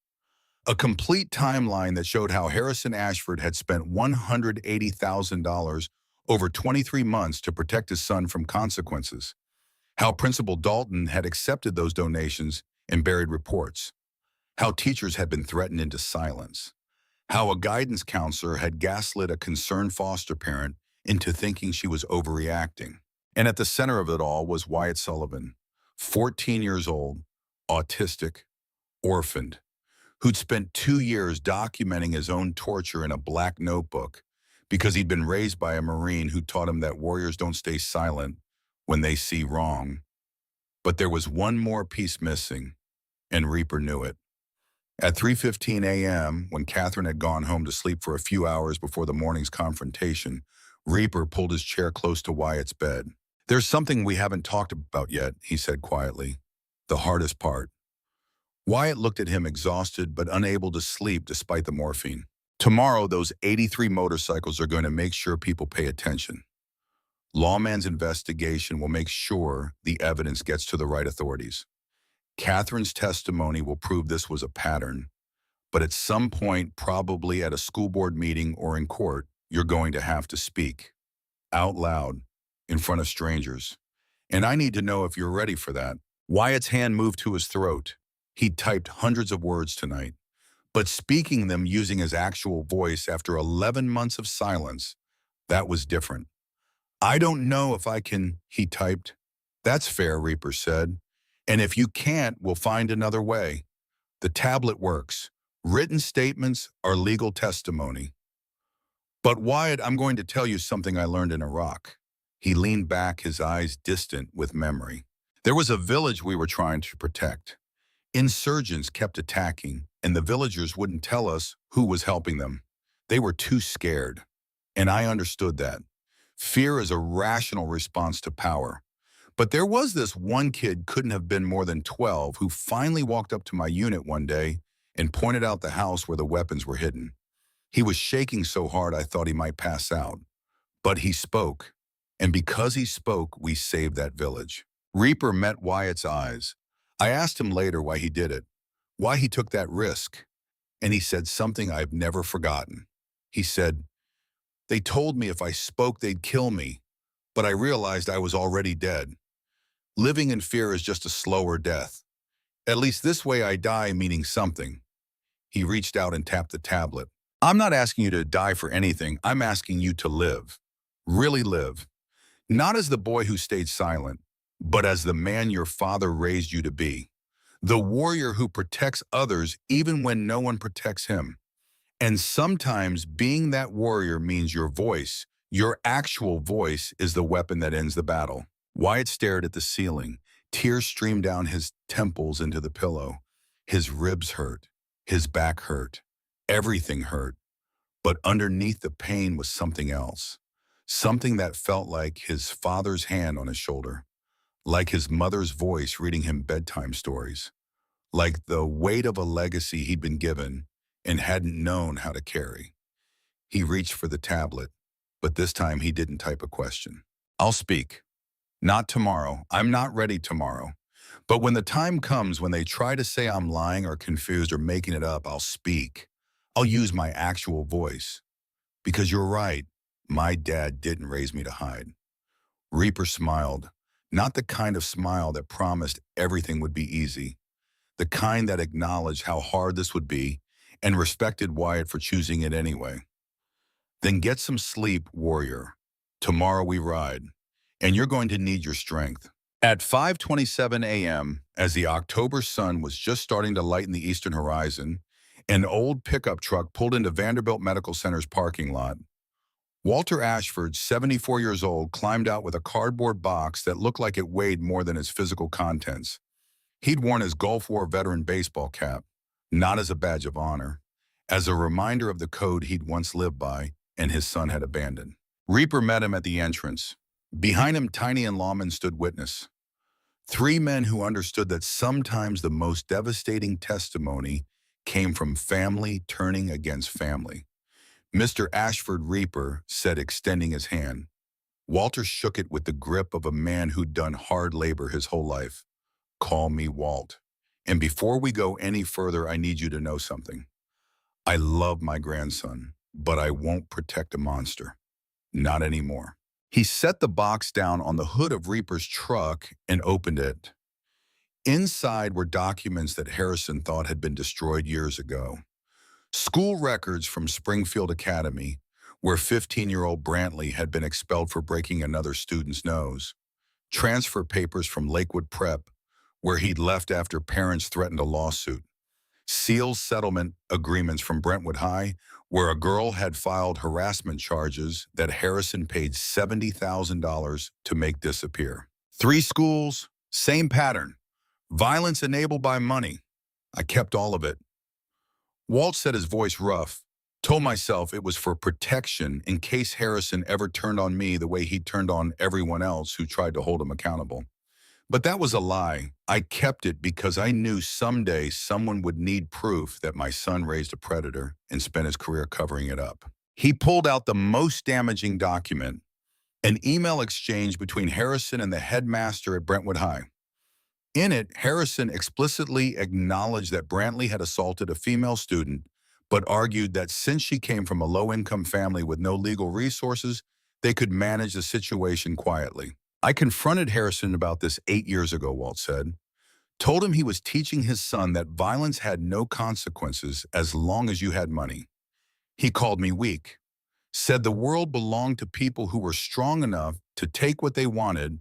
A complete timeline that showed how Harrison Ashford had spent $180,000 over 23 months to protect his son from consequences. How Principal Dalton had accepted those donations and buried reports. How teachers had been threatened into silence. How a guidance counselor had gaslit a concerned foster parent into thinking she was overreacting. And at the center of it all was Wyatt Sullivan, 14 years old, autistic, orphaned, who'd spent 2 years documenting his own torture in a black notebook because he'd been raised by a Marine who taught him that warriors don't stay silent when they see wrong. But there was one more piece missing, and Reaper knew it. At 3:15 a.m., when Catherine had gone home to sleep for a few hours before the morning's confrontation, Reaper pulled his chair close to Wyatt's bed. "There's something we haven't talked about yet," he said quietly. "The hardest part." Wyatt looked at him exhausted but unable to sleep despite the morphine. "Tomorrow, those 83 motorcycles are going to make sure people pay attention. Lawman's investigation will make sure the evidence gets to the right authorities. Catherine's testimony will prove this was a pattern, but at some point, probably at a school board meeting or in court, you're going to have to speak out loud in front of strangers. And I need to know if you're ready for that." Wyatt's hand moved to his throat. He'd typed hundreds of words tonight, but speaking them using his actual voice after 11 months of silence, that was different. "I don't know if I can," he typed. "That's fair," Reaper said. "And if you can't, we'll find another way. The tablet works. Written statements are legal testimony." "But Wyatt, I'm going to tell you something I learned in Iraq." He leaned back, his eyes distant with memory. "There was a village we were trying to protect. Insurgents kept attacking, and the villagers wouldn't tell us who was helping them. They were too scared. And I understood that. Fear is a rational response to power. But there was this one kid, couldn't have been more than 12, who finally walked up to my unit one day and pointed out the house where the weapons were hidden. He was shaking so hard I thought he might pass out. But he spoke. And because he spoke, we saved that village." Reaper met Wyatt's eyes. I asked him later why he did it, why he took that risk. And he said something I've never forgotten. He said, "They told me if I spoke, they'd kill me. But I realized I was already dead. Living in fear is just a slower death. At least this way I die meaning something." He reached out and tapped the tablet. "I'm not asking you to die for anything. I'm asking you to live. Really live. Not as the boy who stayed silent, but as the man your father raised you to be. The warrior who protects others even when no one protects him. And sometimes being that warrior means your voice, your actual voice, is the weapon that ends the battle." Wyatt stared at the ceiling. Tears streamed down his temples into the pillow. His ribs hurt. His back hurt. Everything hurt. But underneath the pain was something else. Something that felt like his father's hand on his shoulder. Like his mother's voice reading him bedtime stories. Like the weight of a legacy he'd been given and hadn't known how to carry. He reached for the tablet, but this time he didn't type a question. "I'll speak. Not tomorrow. I'm not ready tomorrow. But when the time comes when they try to say I'm lying or confused or making it up, I'll speak. I'll use my actual voice. Because you're right, my dad didn't raise me to hide." Reaper smiled. Not the kind of smile that promised everything would be easy. The kind that acknowledged how hard this would be and respected Wyatt for choosing it anyway. "Then get some sleep, warrior. Tomorrow we ride, and you're going to need your strength." At 5:27 a.m., as the October sun was just starting to lighten the eastern horizon, an old pickup truck pulled into Vanderbilt Medical Center's parking lot. Walter Ashford, 74 years old, climbed out with a cardboard box that looked like it weighed more than its physical contents. He'd worn his Gulf War veteran baseball cap, not as a badge of honor, as a reminder of the code he'd once lived by and his son had abandoned. Reaper met him at the entrance. Behind him, Tiny and Lawman stood witness. Three men who understood that sometimes the most devastating testimony came from family turning against family. Mr. Ashford Reaper said, extending his hand. Walter shook it with the grip of a man who'd done hard labor his whole life. Call me Walt. And before we go any further, I need you to know something. I love my grandson, but I won't protect a monster. Not anymore. He set the box down on the hood of Reaper's truck and opened it. Inside were documents that Harrison thought had been destroyed years ago. School records from Springfield Academy, where 15-year-old Brantley had been expelled for breaking another student's nose. Transfer papers from Lakewood Prep, where he'd left after parents threatened a lawsuit. Sealed settlement agreements from Brentwood High, where a girl had filed harassment charges that Harrison paid $70,000 to make disappear. 3 schools, same pattern. Violence enabled by money. I kept all of it. Walt said, his voice rough. Told myself it was for protection in case Harrison ever turned on me the way he turned on everyone else who tried to hold him accountable. But that was a lie. I kept it because I knew someday someone would need proof that my son raised a predator and spent his career covering it up. He pulled out the most damaging document, an email exchange between Harrison and the headmaster at Brentwood High. In it, Harrison explicitly acknowledged that Brantley had assaulted a female student, but argued that since she came from a low-income family with no legal resources, they could manage the situation quietly. I confronted Harrison about this 8 years ago, Walt said. Told him he was teaching his son that violence had no consequences as long as you had money. He called me weak, said the world belonged to people who were strong enough to take what they wanted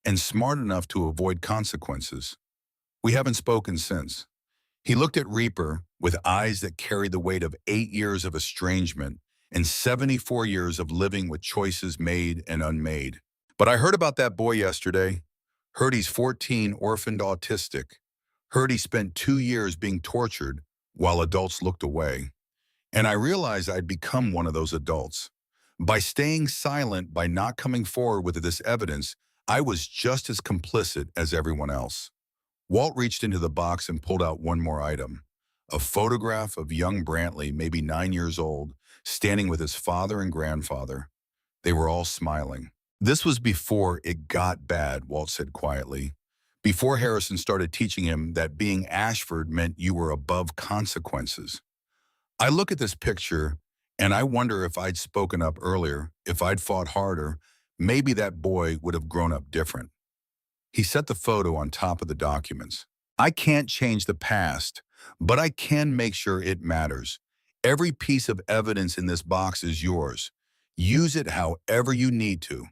and smart enough to avoid consequences. We haven't spoken since. He looked at Reaper with eyes that carried the weight of 8 years of estrangement and 74 years of living with choices made and unmade. But I heard about that boy yesterday. Heard he's 14, orphaned, autistic. Heard he spent 2 years being tortured while adults looked away. And I realized I'd become one of those adults. By staying silent, by not coming forward with this evidence, I was just as complicit as everyone else. Walt reached into the box and pulled out one more item. A photograph of young Brantley, maybe 9 years old, standing with his father and grandfather. They were all smiling. This was before it got bad, Walt said quietly. Before Harrison started teaching him that being Ashford meant you were above consequences. I look at this picture and I wonder if I'd spoken up earlier, if I'd fought harder, maybe that boy would have grown up different. He set the photo on top of the documents. I can't change the past, but I can make sure it matters. Every piece of evidence in this box is yours. Use it however you need to.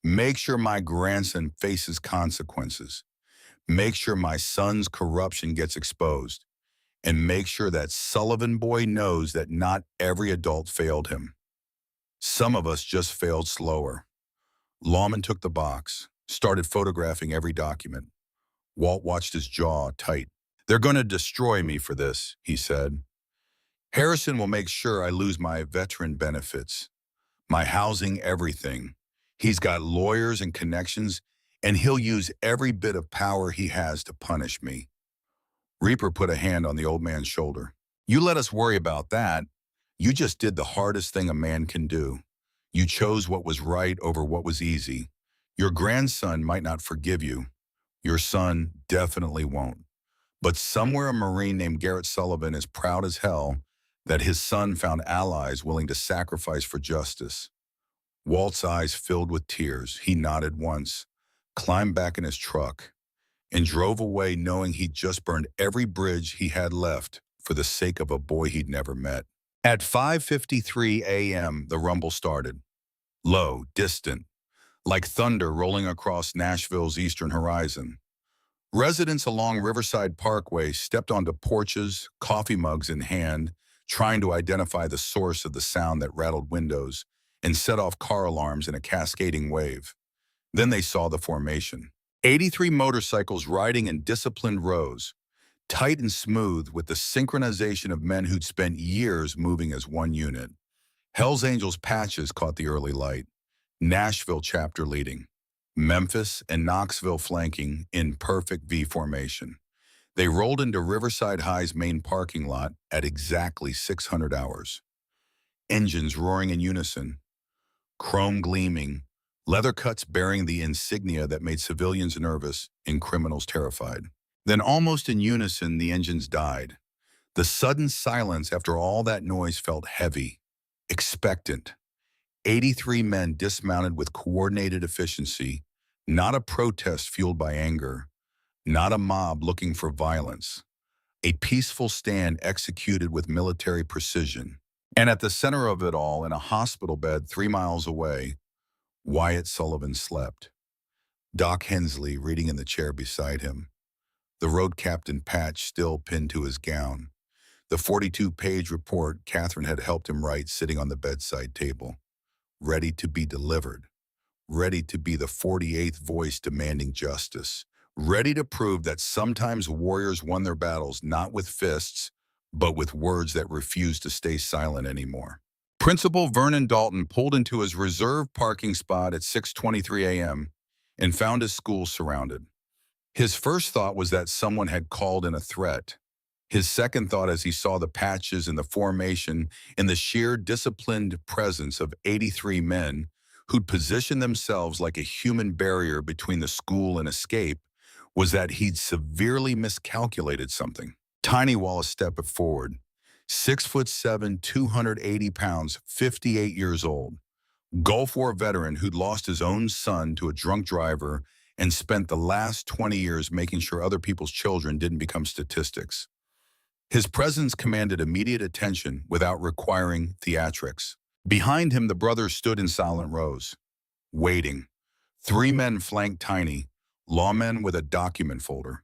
Make sure my grandson faces consequences. Make sure my son's corruption gets exposed. And make sure that Sullivan boy knows that not every adult failed him. Some of us just failed slower. Lawman took the box, started photographing every document. Walt watched his jaw tight. They're going to destroy me for this, he said. Harrison will make sure I lose my veteran benefits, my housing, everything. He's got lawyers and connections, and he'll use every bit of power he has to punish me. Reaper put a hand on the old man's shoulder. You let us worry about that. You just did the hardest thing a man can do. You chose what was right over what was easy. Your grandson might not forgive you. Your son definitely won't. But somewhere a Marine named Garrett Sullivan is proud as hell that his son found allies willing to sacrifice for justice. Walt's eyes filled with tears. He nodded once, climbed back in his truck, and drove away knowing he'd just burned every bridge he had left for the sake of a boy he'd never met. At 5:53 a.m., the rumble started. Low, distant, like thunder rolling across Nashville's eastern horizon. Residents along Riverside Parkway stepped onto porches, coffee mugs in hand, trying to identify the source of the sound that rattled windows and set off car alarms in a cascading wave. Then they saw the formation. 83 motorcycles riding in disciplined rows, tight and smooth with the synchronization of men who'd spent years moving as one unit. Hell's Angels patches caught the early light. Nashville chapter leading. Memphis and Knoxville flanking in perfect V formation. They rolled into Riverside High's main parking lot at exactly 600 hours. engines roaring in unison, chrome gleaming, leather cuts bearing the insignia that made civilians nervous and criminals terrified. Then almost in unison, the engines died. The sudden silence after all that noise felt heavy, expectant. 83 men dismounted with coordinated efficiency, not a protest fueled by anger, not a mob looking for violence, a peaceful stand executed with military precision. And at the center of it all, in a hospital bed 3 miles away, Wyatt Sullivan slept. Doc Hensley reading in the chair beside him, the road captain patch still pinned to his gown, the 42-page report Catherine had helped him write sitting on the bedside table, ready to be delivered, ready to be the 48th voice demanding justice, ready to prove that sometimes warriors won their battles not with fists, but with words that refused to stay silent anymore. Principal Vernon Dalton pulled into his reserved parking spot at 6:23 a.m. and found his school surrounded. His first thought was that someone had called in a threat. His second thought, as he saw the patches and the formation and the sheer disciplined presence of 83 men who'd positioned themselves like a human barrier between the school and escape, was that he'd severely miscalculated something. Tiny Wallace stepped forward, 6'7", 280 pounds, 58 years old. Gulf War veteran who'd lost his own son to a drunk driver and spent the last 20 years making sure other people's children didn't become statistics. His presence commanded immediate attention without requiring theatrics. Behind him, the brothers stood in silent rows, waiting. 3 men flanked Tiny, lawmen with a document folder,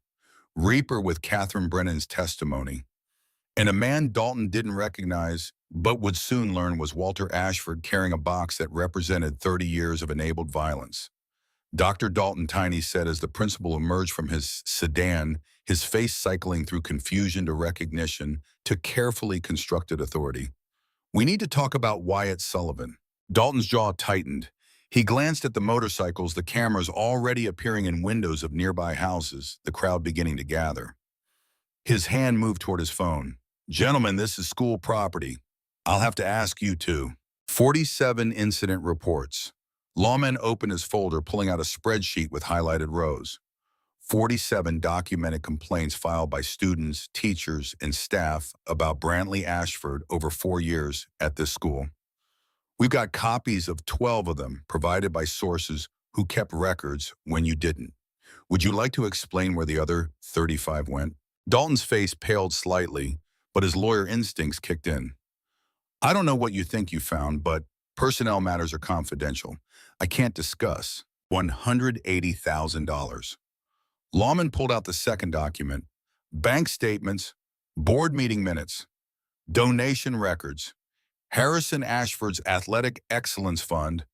Reaper with Catherine Brennan's testimony, and a man Dalton didn't recognize but would soon learn was Walter Ashford carrying a box that represented 30 years of enabled violence. Dr. Dalton, Tiny said as the principal emerged from his sedan, his face cycling through confusion to recognition to carefully constructed authority. "We need to talk about Wyatt Sullivan." Dalton's jaw tightened. He glanced at the motorcycles, the cameras already appearing in windows of nearby houses, the crowd beginning to gather. His hand moved toward his phone. "Gentlemen, this is school property. I'll have to ask you to." 47 incident reports. Lawman opened his folder, pulling out a spreadsheet with highlighted rows. 47 documented complaints filed by students, teachers, and staff about Brantley Ashford over 4 years at this school. We've got copies of 12 of them provided by sources who kept records when you didn't. Would you like to explain where the other 35 went? Dalton's face paled slightly, but his lawyer instincts kicked in. "I don't know what you think you found, but personnel matters are confidential. I can't discuss." $180,000. Lawman pulled out the second document. Bank statements, board meeting minutes, donation records, Harrison Ashford's Athletic Excellence Fund,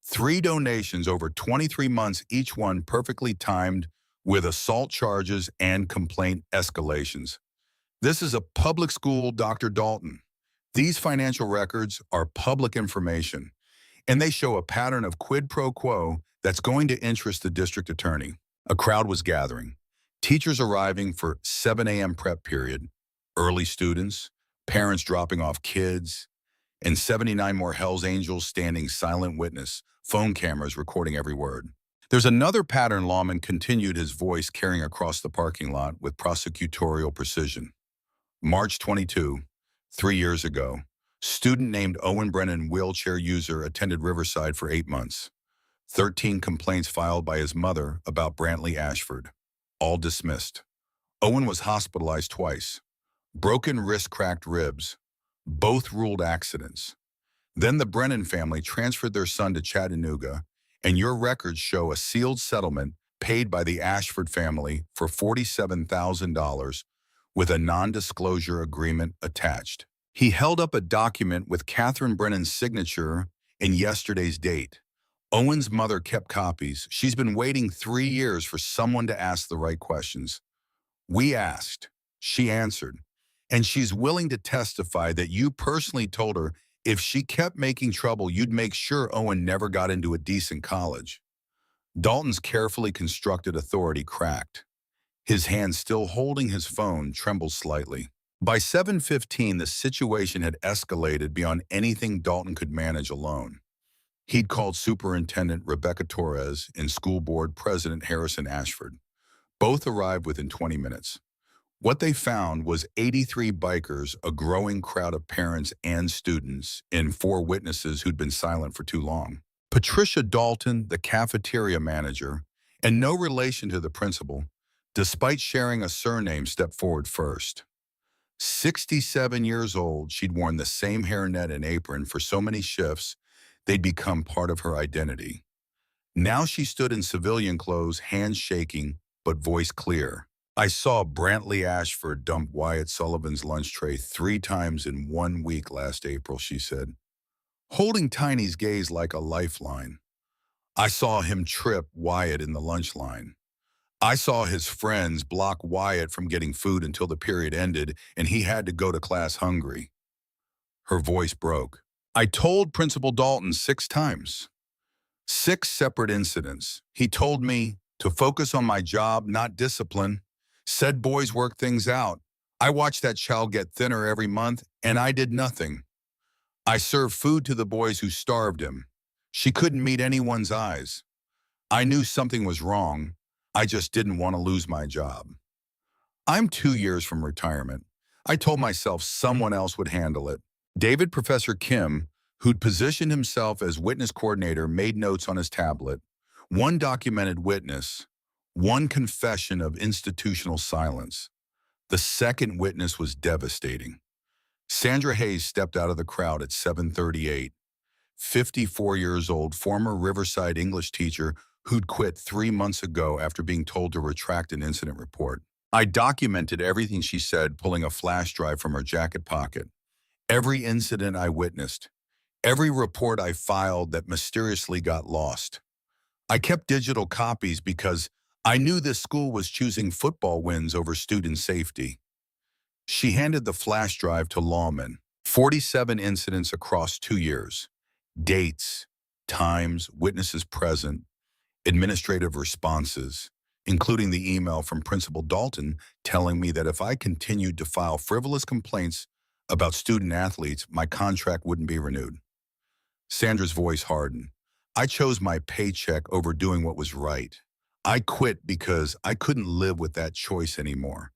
3 donations over 23 months, each one perfectly timed with assault charges and complaint escalations. "This is a public school, Dr. Dalton. These financial records are public information, and they show a pattern of quid pro quo that's going to interest the district attorney." A crowd was gathering. Teachers arriving for 7 a.m. prep period, early students, parents dropping off kids, and 79 more Hell's Angels standing silent witness, phone cameras recording every word. "There's another pattern," Lawman continued, his voice carrying across the parking lot with prosecutorial precision. March 22, 3 years ago, student named Owen Brennan, wheelchair user, attended Riverside for 8 months. 13 complaints filed by his mother about Brantley Ashford, all dismissed. Owen was hospitalized twice. Broken wrist, cracked ribs, both ruled accidents. Then the Brennan family transferred their son to Chattanooga, and your records show a sealed settlement paid by the Ashford family for $47,000 with a non-disclosure agreement attached. He held up a document with Catherine Brennan's signature and yesterday's date. Owen's mother kept copies. She's been waiting 3 years for someone to ask the right questions. "We asked," she answered, "and she's willing to testify that you personally told her if she kept making trouble, you'd make sure Owen never got into a decent college." Dalton's carefully constructed authority cracked. His hand, still holding his phone, trembled slightly. By 7:15, the situation had escalated beyond anything Dalton could manage alone. He'd called Superintendent Rebecca Torres and School Board President Harrison Ashford. Both arrived within 20 minutes. What they found was 83 bikers, a growing crowd of parents and students, and 4 witnesses who'd been silent for too long. Patricia Dalton, the cafeteria manager, and no relation to the principal, despite sharing a surname, stepped forward first. 67 years old, she'd worn the same hairnet and apron for so many shifts, they'd become part of her identity. Now she stood in civilian clothes, hands shaking, but voice clear. I saw Brantley Ashford dump Wyatt Sullivan's lunch tray 3 times in 1 week last April, she said, holding Tiny's gaze like a lifeline. I saw him trip Wyatt in the lunch line. I saw his friends block Wyatt from getting food until the period ended and he had to go to class hungry. Her voice broke. I told Principal Dalton 6 times. 6 separate incidents. He told me to focus on my job, not discipline. Said boys work things out. I watched that child get thinner every month, and I did nothing. I served food to the boys who starved him. She couldn't meet anyone's eyes. I knew something was wrong. I just didn't want to lose my job. I'm 2 years from retirement. I told myself someone else would handle it. David Professor Kim, who'd positioned himself as witness coordinator, made notes on his tablet. 1 documented witness, 1 confession of institutional silence. The second witness was devastating. Sandra Hayes stepped out of the crowd at 7:38. 54 years old, former Riverside English teacher who'd quit 3 months ago after being told to retract an incident report. I documented everything she said, pulling a flash drive from her jacket pocket. Every incident I witnessed. Every report I filed that mysteriously got lost. I kept digital copies because I knew this school was choosing football wins over student safety. She handed the flash drive to lawmen. 47 incidents across 2 years. Dates, times, witnesses present, administrative responses, including the email from Principal Dalton telling me that if I continued to file frivolous complaints about student athletes, my contract wouldn't be renewed. Sandra's voice hardened. I chose my paycheck over doing what was right. I quit because I couldn't live with that choice anymore.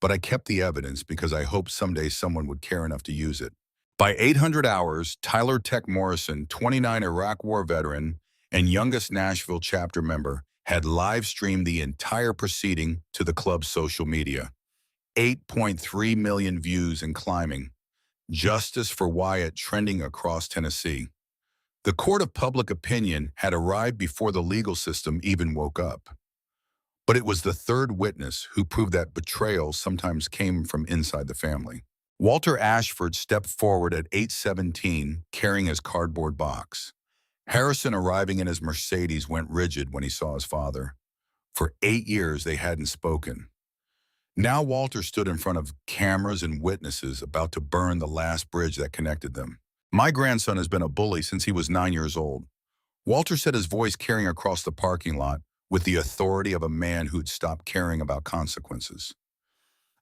But I kept the evidence because I hoped someday someone would care enough to use it. By 800 hours, Tyler Tech Morrison, 29 Iraq War veteran and youngest Nashville chapter member, had live-streamed the entire proceeding to the club's social media. 8.3 million views and climbing. Justice for Wyatt trending across Tennessee. The court of public opinion had arrived before the legal system even woke up. But it was the third witness who proved that betrayal sometimes came from inside the family. Walter Ashford stepped forward at 8:17, carrying his cardboard box. Harrison, arriving in his Mercedes, went rigid when he saw his father. For 8 years, they hadn't spoken. Now Walter stood in front of cameras and witnesses, about to burn the last bridge that connected them. My grandson has been a bully since he was 9 years old. Walter said, his voice carrying across the parking lot with the authority of a man who'd stopped caring about consequences.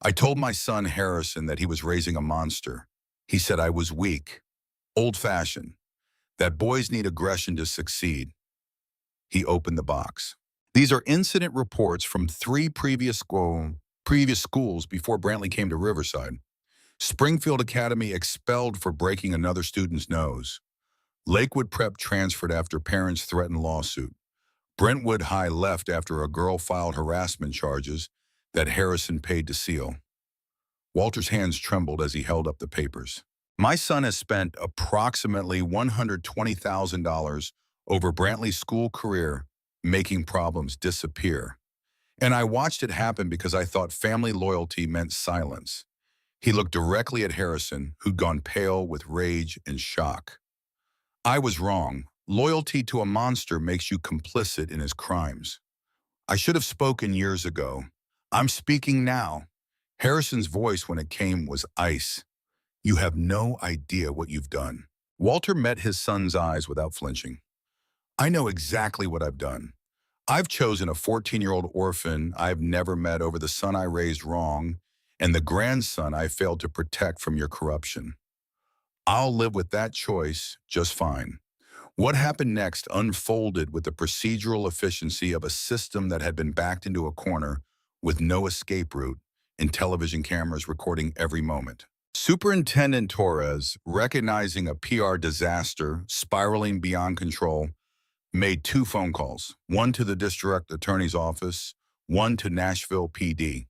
I told my son Harrison that he was raising a monster. He said I was weak, old-fashioned, that boys need aggression to succeed. He opened the box. These are incident reports from 3 previous schools before Brantley came to Riverside. Springfield Academy expelled for breaking another student's nose. Lakewood Prep transferred after parents threatened lawsuit. Brentwood High left after a girl filed harassment charges that Harrison paid to seal. Walter's hands trembled as he held up the papers. My son has spent approximately $120,000 over Brantley's school career making problems disappear. And I watched it happen because I thought family loyalty meant silence. He looked directly at Harrison, who'd gone pale with rage and shock. I was wrong. Loyalty to a monster makes you complicit in his crimes. I should have spoken years ago. I'm speaking now. Harrison's voice, when it came, was ice. You have no idea what you've done. Walter met his son's eyes without flinching. I know exactly what I've done. I've chosen a 14-year-old orphan I've never met over the son I raised wrong, and the grandson I failed to protect from your corruption. I'll live with that choice just fine. What happened next unfolded with the procedural efficiency of a system that had been backed into a corner with no escape route and television cameras recording every moment. Superintendent Torres, recognizing a PR disaster spiraling beyond control, made two phone calls, one to the district attorney's office, one to Nashville PD.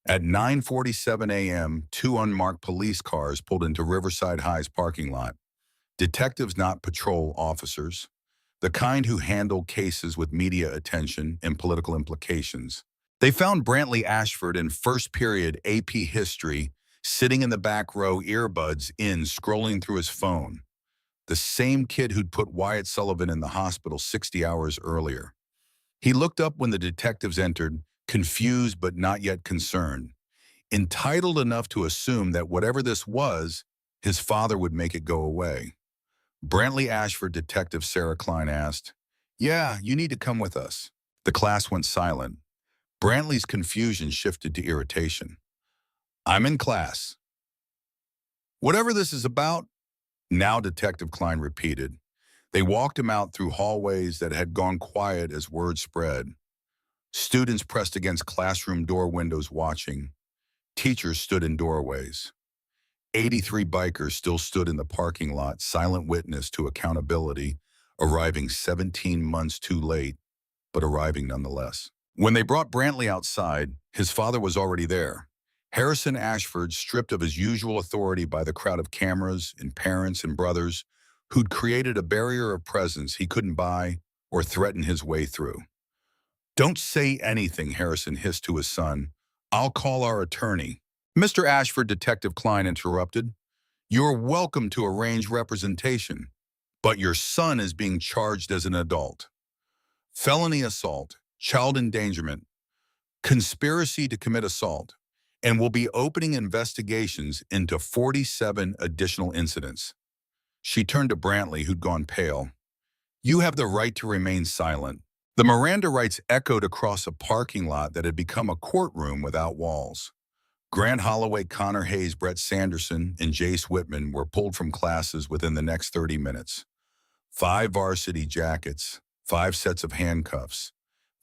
At 9:47 a.m., two unmarked police cars pulled into Riverside High's parking lot. Detectives, not patrol officers, the kind who handle cases with media attention and political implications. They found Brantley Ashford in first period AP history, sitting in the back row, earbuds in, scrolling through his phone. The same kid who'd put Wyatt Sullivan in the hospital 60 hours earlier. He looked up when the detectives entered, confused but not yet concerned, entitled enough to assume that whatever this was, his father would make it go away. Brantley Ashford Detective Sarah Klein asked, "Yeah, you need to come with us." The class went silent. Brantley's confusion shifted to irritation. "I'm in class." "Whatever this is about," now Detective Klein repeated. They walked him out through hallways that had gone quiet as word spread. Students pressed against classroom door windows watching. Teachers stood in doorways. 83 bikers still stood in the parking lot, silent witness to accountability, arriving 17 months too late, but arriving nonetheless. When they brought Brantley outside, his father was already there. Harrison Ashford, stripped of his usual authority by the crowd of cameras and parents and brothers who'd created a barrier of presence he couldn't buy or threaten his way through. "Don't say anything," Harrison hissed to his son. "I'll call our attorney." "Mr. Ashford," Detective Klein interrupted, "you're welcome to arrange representation, but your son is being charged as an adult. Felony assault, child endangerment, conspiracy to commit assault, and will be opening investigations into 47 additional incidents." She turned to Brantley, who'd gone pale. "You have the right to remain silent." The Miranda rights echoed across a parking lot that had become a courtroom without walls. Grant Holloway, Connor Hayes, Brett Sanderson, and Jace Whitman were pulled from classes within the next 30 minutes. 5 varsity jackets, 5 sets of handcuffs.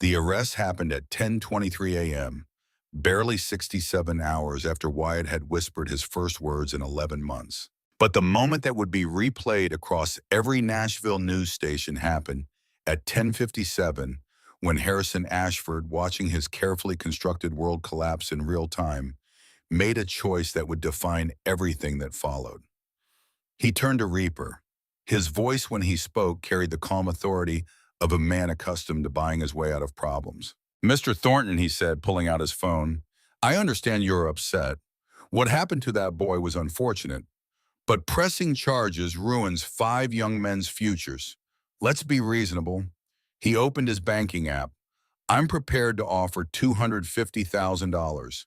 The arrest happened at 10:23 a.m., barely 67 hours after Wyatt had whispered his first words in 11 months. But the moment that would be replayed across every Nashville news station happened at 10:57, when Harrison Ashford, watching his carefully constructed world collapse in real time, made a choice that would define everything that followed. He turned to Reaper. His voice when he spoke carried the calm authority of a man accustomed to buying his way out of problems. "Mr. Thornton," he said, pulling out his phone, "I understand you're upset. What happened to that boy was unfortunate, but pressing charges ruins 5 young men's futures. Let's be reasonable." He opened his banking app. "I'm prepared to offer $250,000.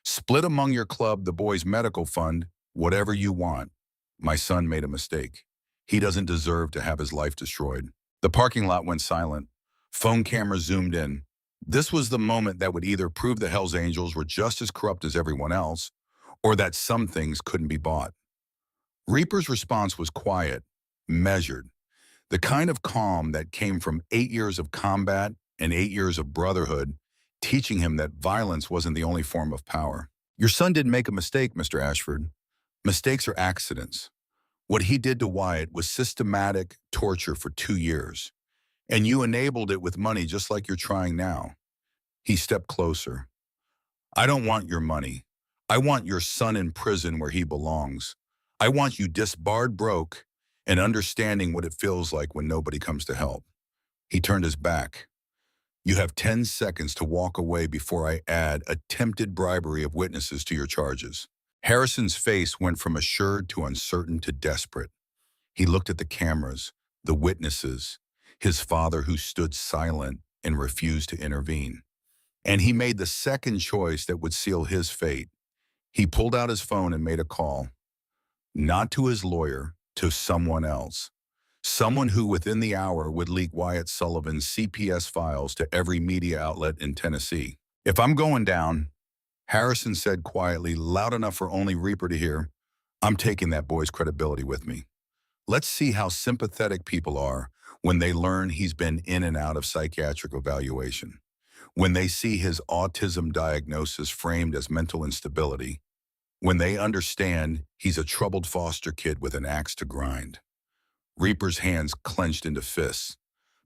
Split among your club, the boy's medical fund, whatever you want. My son made a mistake. He doesn't deserve to have his life destroyed." The parking lot went silent. Phone cameras zoomed in. This was the moment that would either prove the Hells Angels were just as corrupt as everyone else, or that some things couldn't be bought. Reaper's response was quiet, measured, the kind of calm that came from 8 years of combat and 8 years of brotherhood, teaching him that violence wasn't the only form of power. "Your son didn't make a mistake, Mr. Ashford. Mistakes are accidents. What he did to Wyatt was systematic torture for 2 years, and you enabled it with money just like you're trying now." He stepped closer. "I don't want your money. I want your son in prison where he belongs. I want you disbarred broke and understanding what it feels like when nobody comes to help." He turned his back. "You have 10 seconds to walk away before I add attempted bribery of witnesses to your charges." Harrison's face went from assured to uncertain to desperate. He looked at the cameras, the witnesses, his father who stood silent and refused to intervene. And he made the second choice that would seal his fate. He pulled out his phone and made a call. Not to his lawyer, to someone else. Someone who within the hour would leak Wyatt Sullivan's CPS files to every media outlet in Tennessee. "If I'm going down, Harrison said quietly, loud enough for only Reaper to hear, I'm taking that boy's credibility with me. Let's see how sympathetic people are when they learn he's been in and out of psychiatric evaluation, when they see his autism diagnosis framed as mental instability, when they understand he's a troubled foster kid with an axe to grind. Reaper's hands clenched into fists.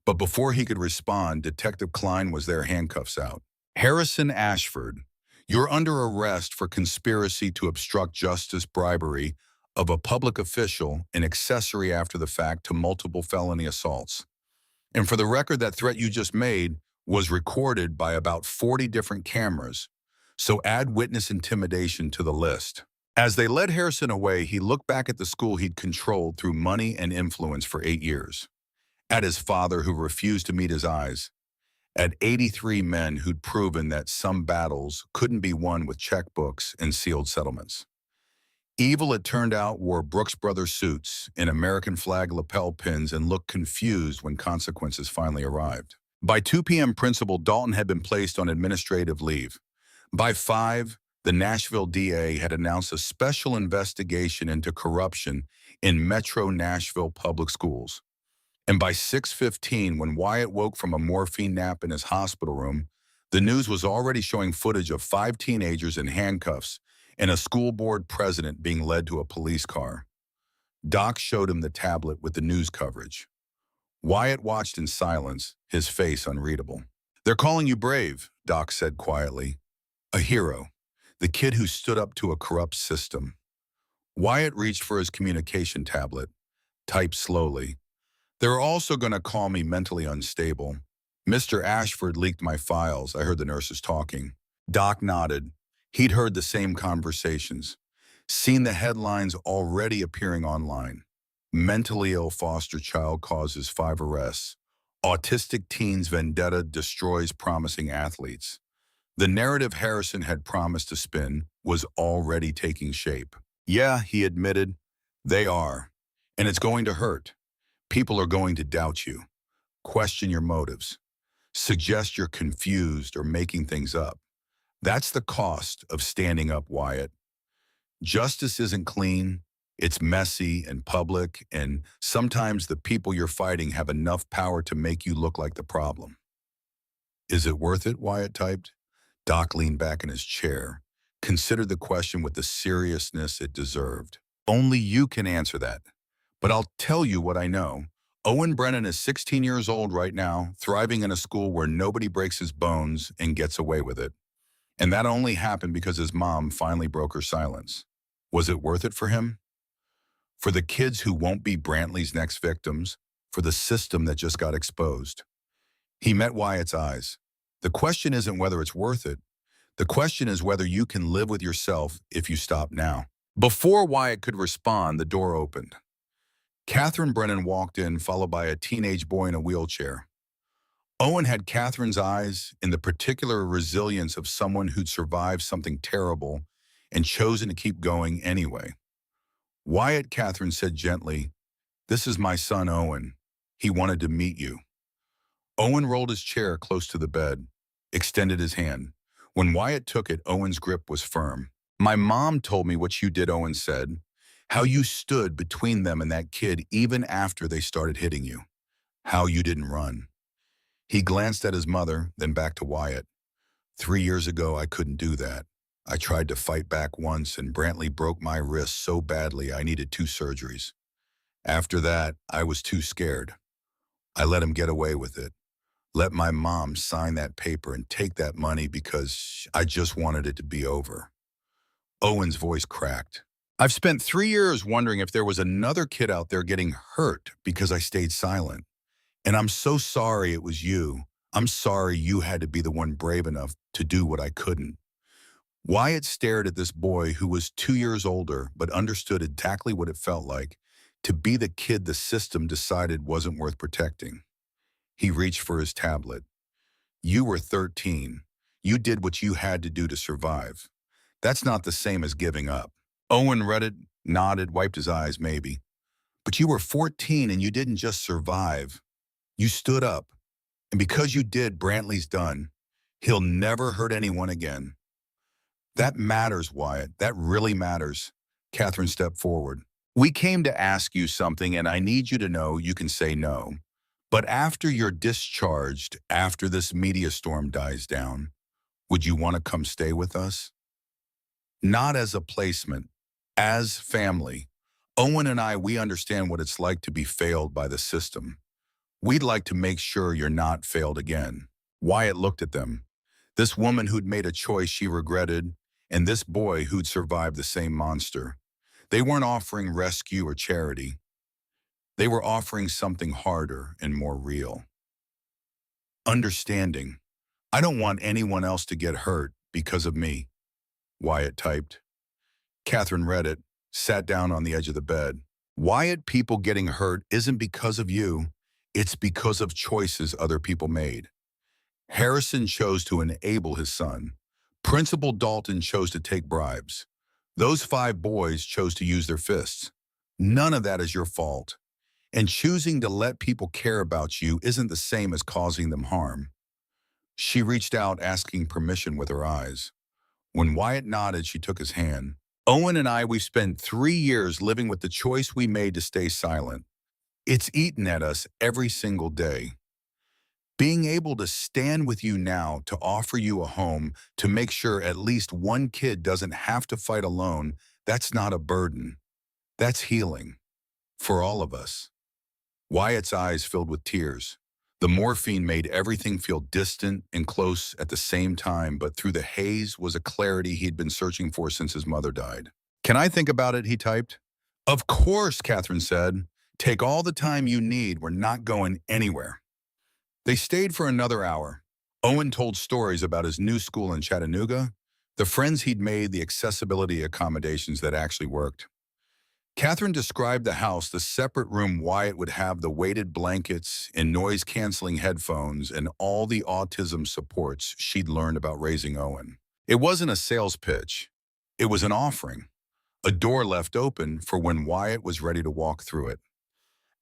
But before he could respond, Detective Klein was there, handcuffs out. Harrison Ashford, you're under arrest for conspiracy to obstruct justice, bribery of a public official, and accessory after the fact to multiple felony assaults. And for the record, that threat you just made was recorded by about 40 different cameras. So add witness intimidation to the list. As they led Harrison away, he looked back at the school he'd controlled through money and influence for 8 years. At his father who refused to meet his eyes. At 83 men who'd proven that some battles couldn't be won with checkbooks and sealed settlements. Evil, it turned out, wore Brooks Brothers suits and American flag lapel pins and looked confused when consequences finally arrived. By 2 p.m., Principal Dalton had been placed on administrative leave. By 5, the Nashville DA had announced a special investigation into corruption in Metro Nashville public schools. And by 6:15, when Wyatt woke from a morphine nap in his hospital room, the news was already showing footage of 5 teenagers in handcuffs and a school board president being led to a police car. Doc showed him the tablet with the news coverage. Wyatt watched in silence, his face unreadable. They're calling you brave, Doc said quietly. A hero. The kid who stood up to a corrupt system. Wyatt reached for his communication tablet, typed slowly. They're also going to call me mentally unstable. Mr. Ashford leaked my files, I heard the nurses talking. Doc nodded. He'd heard the same conversations, seen the headlines already appearing online. Mentally ill foster child causes 5 arrests. Autistic teens vendetta destroys promising athletes. The narrative Harrison had promised to spin was already taking shape. Yeah, he admitted, they are. And it's going to hurt. People are going to doubt you, question your motives, suggest you're confused or making things up. That's the cost of standing up, Wyatt. Justice isn't clean, it's messy and public, and sometimes the people you're fighting have enough power to make you look like the problem. Is it worth it, Wyatt typed. Doc leaned back in his chair, considered the question with the seriousness it deserved. Only you can answer that. But I'll tell you what I know. Owen Brennan is 16 years old right now, thriving in a school where nobody breaks his bones and gets away with it. And that only happened because his mom finally broke her silence. Was it worth it for him? For the kids who won't be Brantley's next victims, for the system that just got exposed. He met Wyatt's eyes. The question isn't whether it's worth it. The question is whether you can live with yourself if you stop now. Before Wyatt could respond, the door opened. Catherine Brennan walked in, followed by a teenage boy in a wheelchair. Owen had Catherine's eyes and the particular resilience of someone who'd survived something terrible and chosen to keep going anyway. Wyatt, Catherine said gently, this is my son, Owen. He wanted to meet you. Owen rolled his chair close to the bed, extended his hand. When Wyatt took it, Owen's grip was firm. My mom told me what you did, Owen said. How you stood between them and that kid even after they started hitting you. How you didn't run. He glanced at his mother, then back to Wyatt. 3 years ago, I couldn't do that. I tried to fight back once and Brantley broke my wrist so badly I needed 2 surgeries. After that, I was too scared. I let him get away with it. Let my mom sign that paper and take that money because I just wanted it to be over. Owen's voice cracked. I've spent 3 years wondering if there was another kid out there getting hurt because I stayed silent. And I'm so sorry it was you. I'm sorry you had to be the one brave enough to do what I couldn't. Wyatt stared at this boy who was 2 years older but understood exactly what it felt like to be the kid the system decided wasn't worth protecting. He reached for his tablet. You were 13. You did what you had to do to survive. That's not the same as giving up. Owen read it, nodded, wiped his eyes maybe. But you were 14 and you didn't just survive. You stood up. And because you did, Brantley's done. He'll never hurt anyone again. That matters, Wyatt. That really matters. Catherine stepped forward. We came to ask you something, and I need you to know you can say no. But after you're discharged, after this media storm dies down, would you want to come stay with us? Not as a placement, as family. Owen and I, we understand what it's like to be failed by the system. We'd like to make sure you're not failed again. Wyatt looked at them. This woman who'd made a choice she regretted, and this boy who'd survived the same monster. They weren't offering rescue or charity. They were offering something harder and more real. Understanding. I don't want anyone else to get hurt because of me, Wyatt typed. Catherine read it, sat down on the edge of the bed. Wyatt, people getting hurt isn't because of you. It's because of choices other people made. Harrison chose to enable his son. Principal Dalton chose to take bribes. Those 5 boys chose to use their fists. None of that is your fault. And choosing to let people care about you isn't the same as causing them harm. She reached out, asking permission with her eyes. When Wyatt nodded, she took his hand. Owen and I, we've spent 3 years living with the choice we made to stay silent. It's eaten at us every single day. Being able to stand with you now, to offer you a home, to make sure at least one kid doesn't have to fight alone, that's not a burden. That's healing. For all of us. Wyatt's eyes filled with tears. The morphine made everything feel distant and close at the same time, but through the haze was a clarity he'd been searching for since his mother died. Can I think about it, he typed. Of course, Catherine said. Take all the time you need. We're not going anywhere. They stayed for another hour. Owen told stories about his new school in Chattanooga, the friends he'd made, the accessibility accommodations that actually worked. Catherine described the house, the separate room Wyatt would have, the weighted blankets and noise-canceling headphones and all the autism supports she'd learned about raising Owen. It wasn't a sales pitch. It was an offering, a door left open for when Wyatt was ready to walk through it.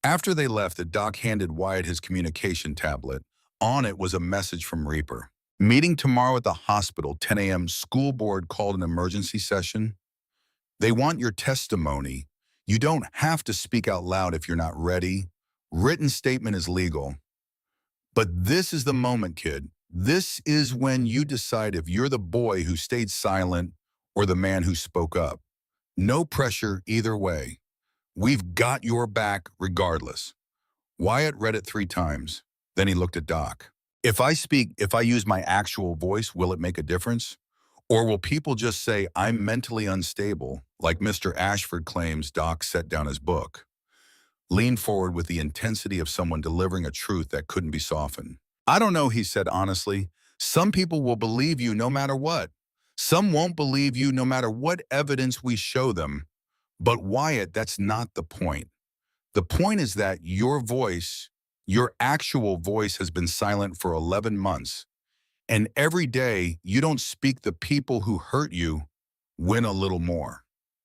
After they left, the doc handed Wyatt his communication tablet. On it was a message from Reaper. Meeting tomorrow at the hospital, 10 a.m. School board called an emergency session. They want your testimony. You don't have to speak out loud if you're not ready. Written statement is legal. But this is the moment, kid. This is when you decide if you're the boy who stayed silent or the man who spoke up. No pressure either way. We've got your back regardless. Wyatt read it 3 times. Then he looked at Doc. If I use my actual voice, will it make a difference? Or will people just say I'm mentally unstable, like Mr. Ashford claims? Doc set down his book, leaned forward with the intensity of someone delivering a truth that couldn't be softened. I don't know, he said honestly. Some people will believe you no matter what. Some won't believe you no matter what evidence we show them. But Wyatt, that's not the point. The point is that your voice, your actual voice, has been silent for 11 months. And every day you don't speak, the people who hurt you win a little more.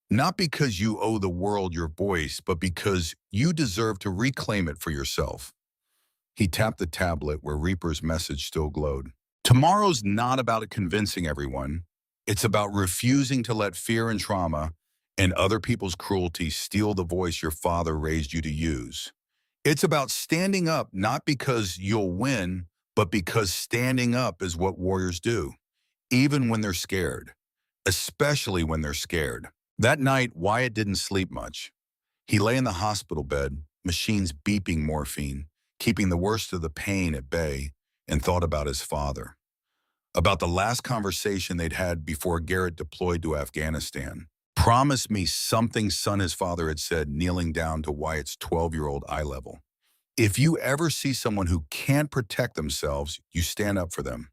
Not because you owe the world your voice, but because you deserve to reclaim it for yourself. He tapped the tablet where Reaper's message still glowed. Tomorrow's not about convincing everyone. It's about refusing to let fear and trauma and other people's cruelty steal the voice your father raised you to use. It's about standing up, not because you'll win, but because standing up is what warriors do, even when they're scared, especially when they're scared. That night, Wyatt didn't sleep much. He lay in the hospital bed, machines beeping morphine, keeping the worst of the pain at bay, and thought about his father. About the last conversation they'd had before Garrett deployed to Afghanistan. Promise me something, son, his father had said, kneeling down to Wyatt's 12-year-old eye level. If you ever see someone who can't protect themselves, you stand up for them.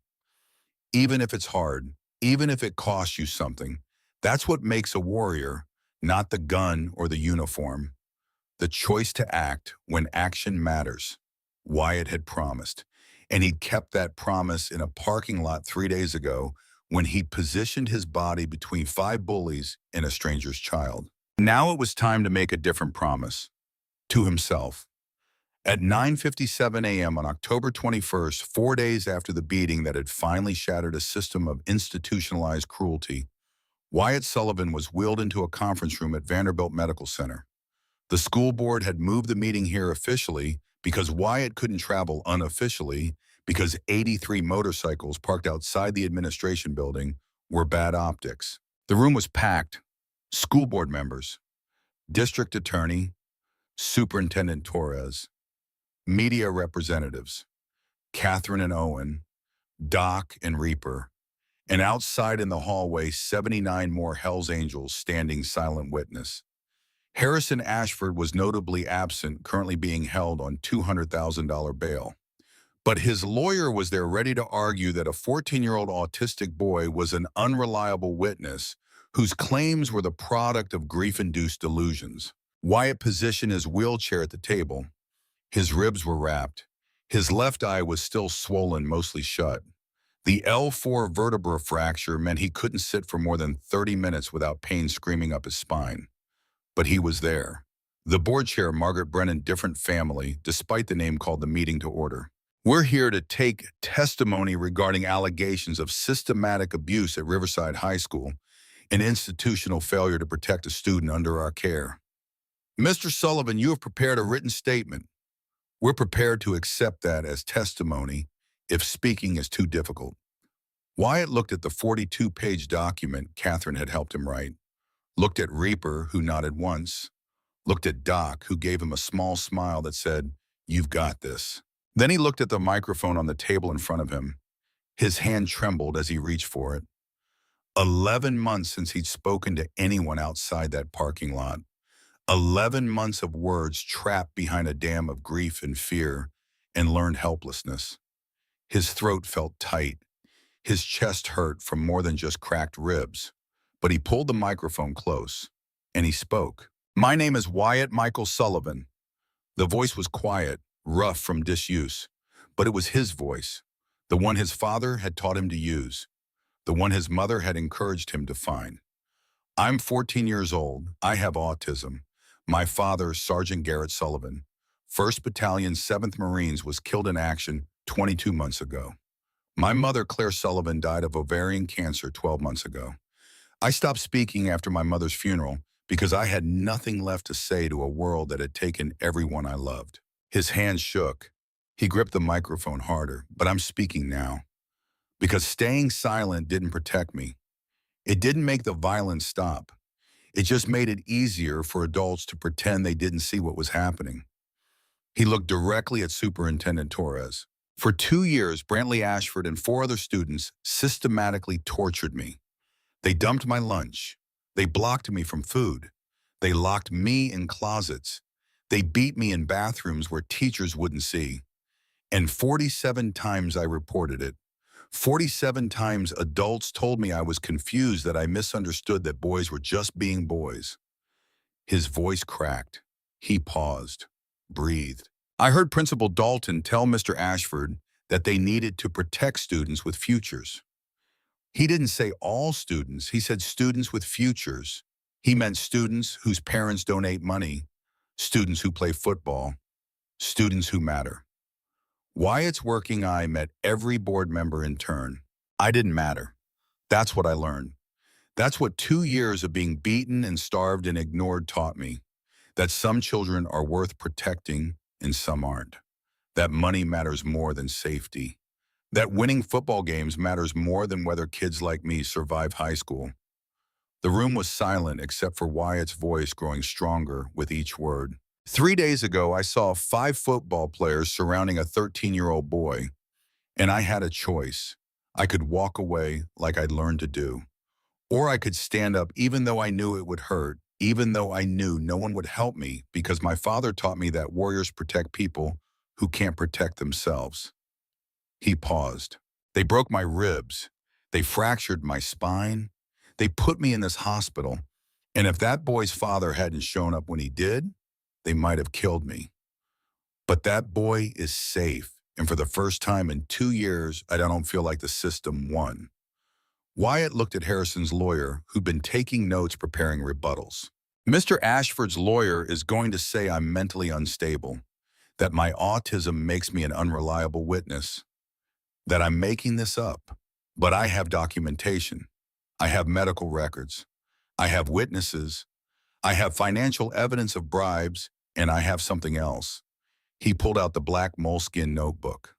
Even if it's hard, even if it costs you something, that's what makes a warrior, not the gun or the uniform. The choice to act when action matters. Wyatt had promised, and he'd kept that promise in a parking lot 3 days ago when he positioned his body between 5 bullies and a stranger's child. Now it was time to make a different promise. To himself. At 9:57 a.m. on October 21st, 4 days after the beating that had finally shattered a system of institutionalized cruelty, Wyatt Sullivan was wheeled into a conference room at Vanderbilt Medical Center. The school board had moved the meeting here officially because Wyatt couldn't travel unofficially because 83 motorcycles parked outside the administration building were bad optics. The room was packed. School board members, district attorney, Superintendent Torres, media representatives, Catherine and Owen, Doc and Reaper, and outside in the hallway, 79 more Hell's Angels standing silent witness. Harrison Ashford was notably absent, currently being held on $200,000 bail. But his lawyer was there ready to argue that a 14-year-old autistic boy was an unreliable witness whose claims were the product of grief-induced delusions. Wyatt positioned his wheelchair at the table. His ribs were wrapped. His left eye was still swollen, mostly shut. The L4 vertebra fracture meant he couldn't sit for more than 30 minutes without pain screaming up his spine. But he was there. The board chair, Margaret Brennan, different family, despite the name, called the meeting to order. We're here to take testimony regarding allegations of systematic abuse at Riverside High School and institutional failure to protect a student under our care. Mr. Sullivan, you have prepared a written statement. We're prepared to accept that as testimony if speaking is too difficult. Wyatt looked at the 42-page document Catherine had helped him write, looked at Reaper, who nodded once, looked at Doc, who gave him a small smile that said, "You've got this." Then he looked at the microphone on the table in front of him. His hand trembled as he reached for it. 11 months since he'd spoken to anyone outside that parking lot. 11 months of words trapped behind a dam of grief and fear and learned helplessness. His throat felt tight. His chest hurt from more than just cracked ribs. But he pulled the microphone close, and he spoke. "My name is Wyatt Michael Sullivan." The voice was quiet, rough from disuse, but it was his voice, the one his father had taught him to use, the one his mother had encouraged him to find. "I'm 14 years old. I have autism. My father, Sergeant Garrett Sullivan, 1st Battalion, 7th Marines, was killed in action 22 months ago. My mother, Claire Sullivan, died of ovarian cancer 12 months ago. I stopped speaking after my mother's funeral because I had nothing left to say to a world that had taken everyone I loved." His hands shook. He gripped the microphone harder, but I'm speaking now. Because staying silent didn't protect me. It didn't make the violence stop. It just made it easier for adults to pretend they didn't see what was happening. He looked directly at Superintendent Torres. "For 2 years, Brantley Ashford and 4 other students systematically tortured me. They dumped my lunch. They blocked me from food. They locked me in closets. They beat me in bathrooms where teachers wouldn't see. And 47 times I reported it. 47 times adults told me I was confused, that I misunderstood that boys were just being boys." His voice cracked. He paused, breathed. "I heard Principal Dalton tell Mr. Ashford that they needed to protect students with futures. He didn't say all students, he said students with futures. He meant students whose parents donate money, students who play football, students who matter." Wyatt's working eye met every board member in turn. I didn't matter. That's what I learned. That's what 2 years of being beaten and starved and ignored taught me. That some children are worth protecting and some aren't. That money matters more than safety. That winning football games matters more than whether kids like me survive high school. The room was silent except for Wyatt's voice growing stronger with each word. 3 days ago, I saw 5 football players surrounding a 13-year-old boy, and I had a choice. I could walk away like I'd learned to do, or I could stand up even though I knew it would hurt, even though I knew no one would help me, because my father taught me that warriors protect people who can't protect themselves. He paused. "They broke my ribs. They fractured my spine. They put me in this hospital. And if that boy's father hadn't shown up when he did, they might have killed me. But that boy is safe. And for the first time in 2 years, I don't feel like the system won." Wyatt looked at Harrison's lawyer, who'd been taking notes preparing rebuttals. "Mr. Ashford's lawyer is going to say I'm mentally unstable, that my autism makes me an unreliable witness, that I'm making this up. But I have documentation. I have medical records. I have witnesses. I have financial evidence of bribes, and I have something else. He pulled out the black moleskin notebook.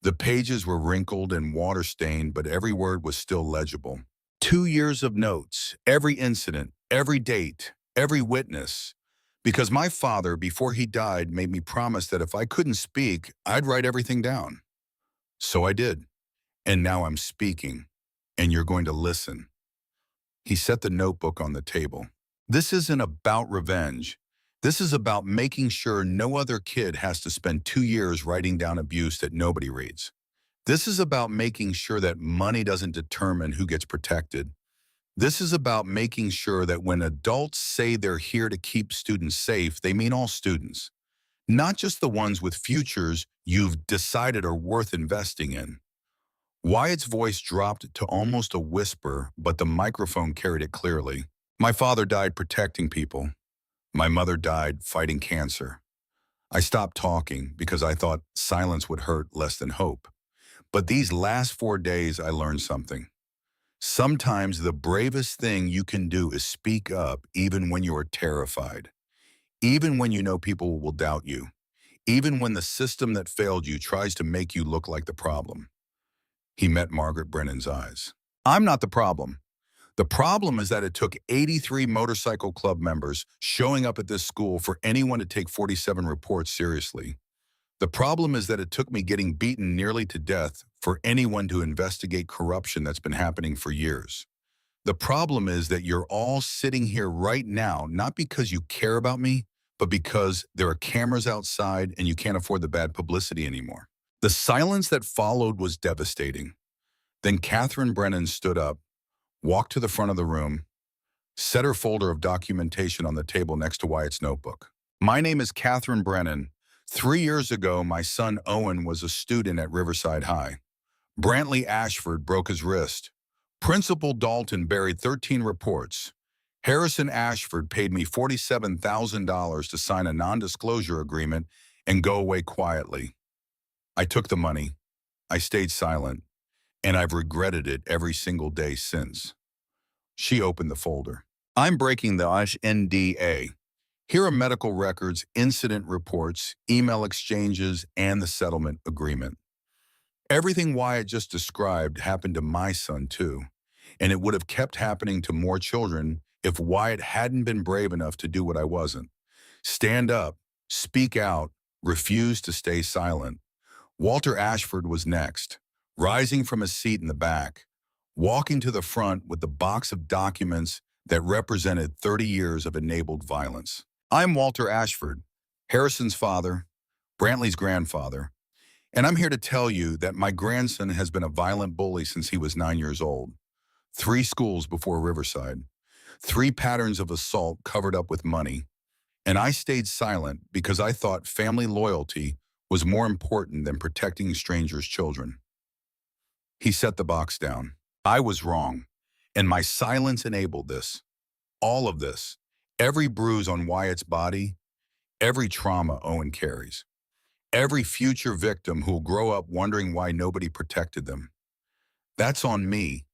The pages were wrinkled and water-stained, but every word was still legible. 2 years of notes, every incident, every date, every witness. Because my father, before he died, made me promise that if I couldn't speak, I'd write everything down. So I did. And now I'm speaking. And you're going to listen. He set the notebook on the table. This isn't about revenge. This is about making sure no other kid has to spend 2 years writing down abuse that nobody reads. This is about making sure that money doesn't determine who gets protected. This is about making sure that when adults say they're here to keep students safe, they mean all students, not just the ones with futures you've decided are worth investing in. Wyatt's voice dropped to almost a whisper, but the microphone carried it clearly. My father died protecting people. My mother died fighting cancer. I stopped talking because I thought silence would hurt less than hope. But these last 4 days, I learned something. Sometimes the bravest thing you can do is speak up even when you are terrified, even when you know people will doubt you, even when the system that failed you tries to make you look like the problem. He met Margaret Brennan's eyes. I'm not the problem. The problem is that it took 83 motorcycle club members showing up at this school for anyone to take 47 reports seriously. The problem is that it took me getting beaten nearly to death for anyone to investigate corruption that's been happening for years. The problem is that you're all sitting here right now, not because you care about me, but because there are cameras outside and you can't afford the bad publicity anymore. The silence that followed was devastating. Then Catherine Brennan stood up, walked to the front of the room, set her folder of documentation on the table next to Wyatt's notebook. My name is Catherine Brennan. 3 years ago, my son Owen was a student at Riverside High. Brantley Ashford broke his wrist. Principal Dalton buried 13 reports. Harrison Ashford paid me $47,000 to sign a non-disclosure agreement and go away quietly. I took the money. I stayed silent, and I've regretted it every single day since. She opened the folder. I'm breaking the NDA. Here are medical records, incident reports, email exchanges, and the settlement agreement. Everything Wyatt just described happened to my son too, and it would have kept happening to more children if Wyatt hadn't been brave enough to do what I wasn't. Stand up, speak out, refuse to stay silent. Walter Ashford was next, rising from his seat in the back, walking to the front with the box of documents that represented 30 years of enabled violence. I'm Walter Ashford, Harrison's father, Brantley's grandfather, and I'm here to tell you that my grandson has been a violent bully since he was 9 years old. 3 schools before Riverside, 3 patterns of assault covered up with money, and I stayed silent because I thought family loyalty was more important than protecting strangers' children. He set the box down. I was wrong, and my silence enabled this. All of this, every bruise on Wyatt's body, every trauma Owen carries, every future victim who'll grow up wondering why nobody protected them. That's on me.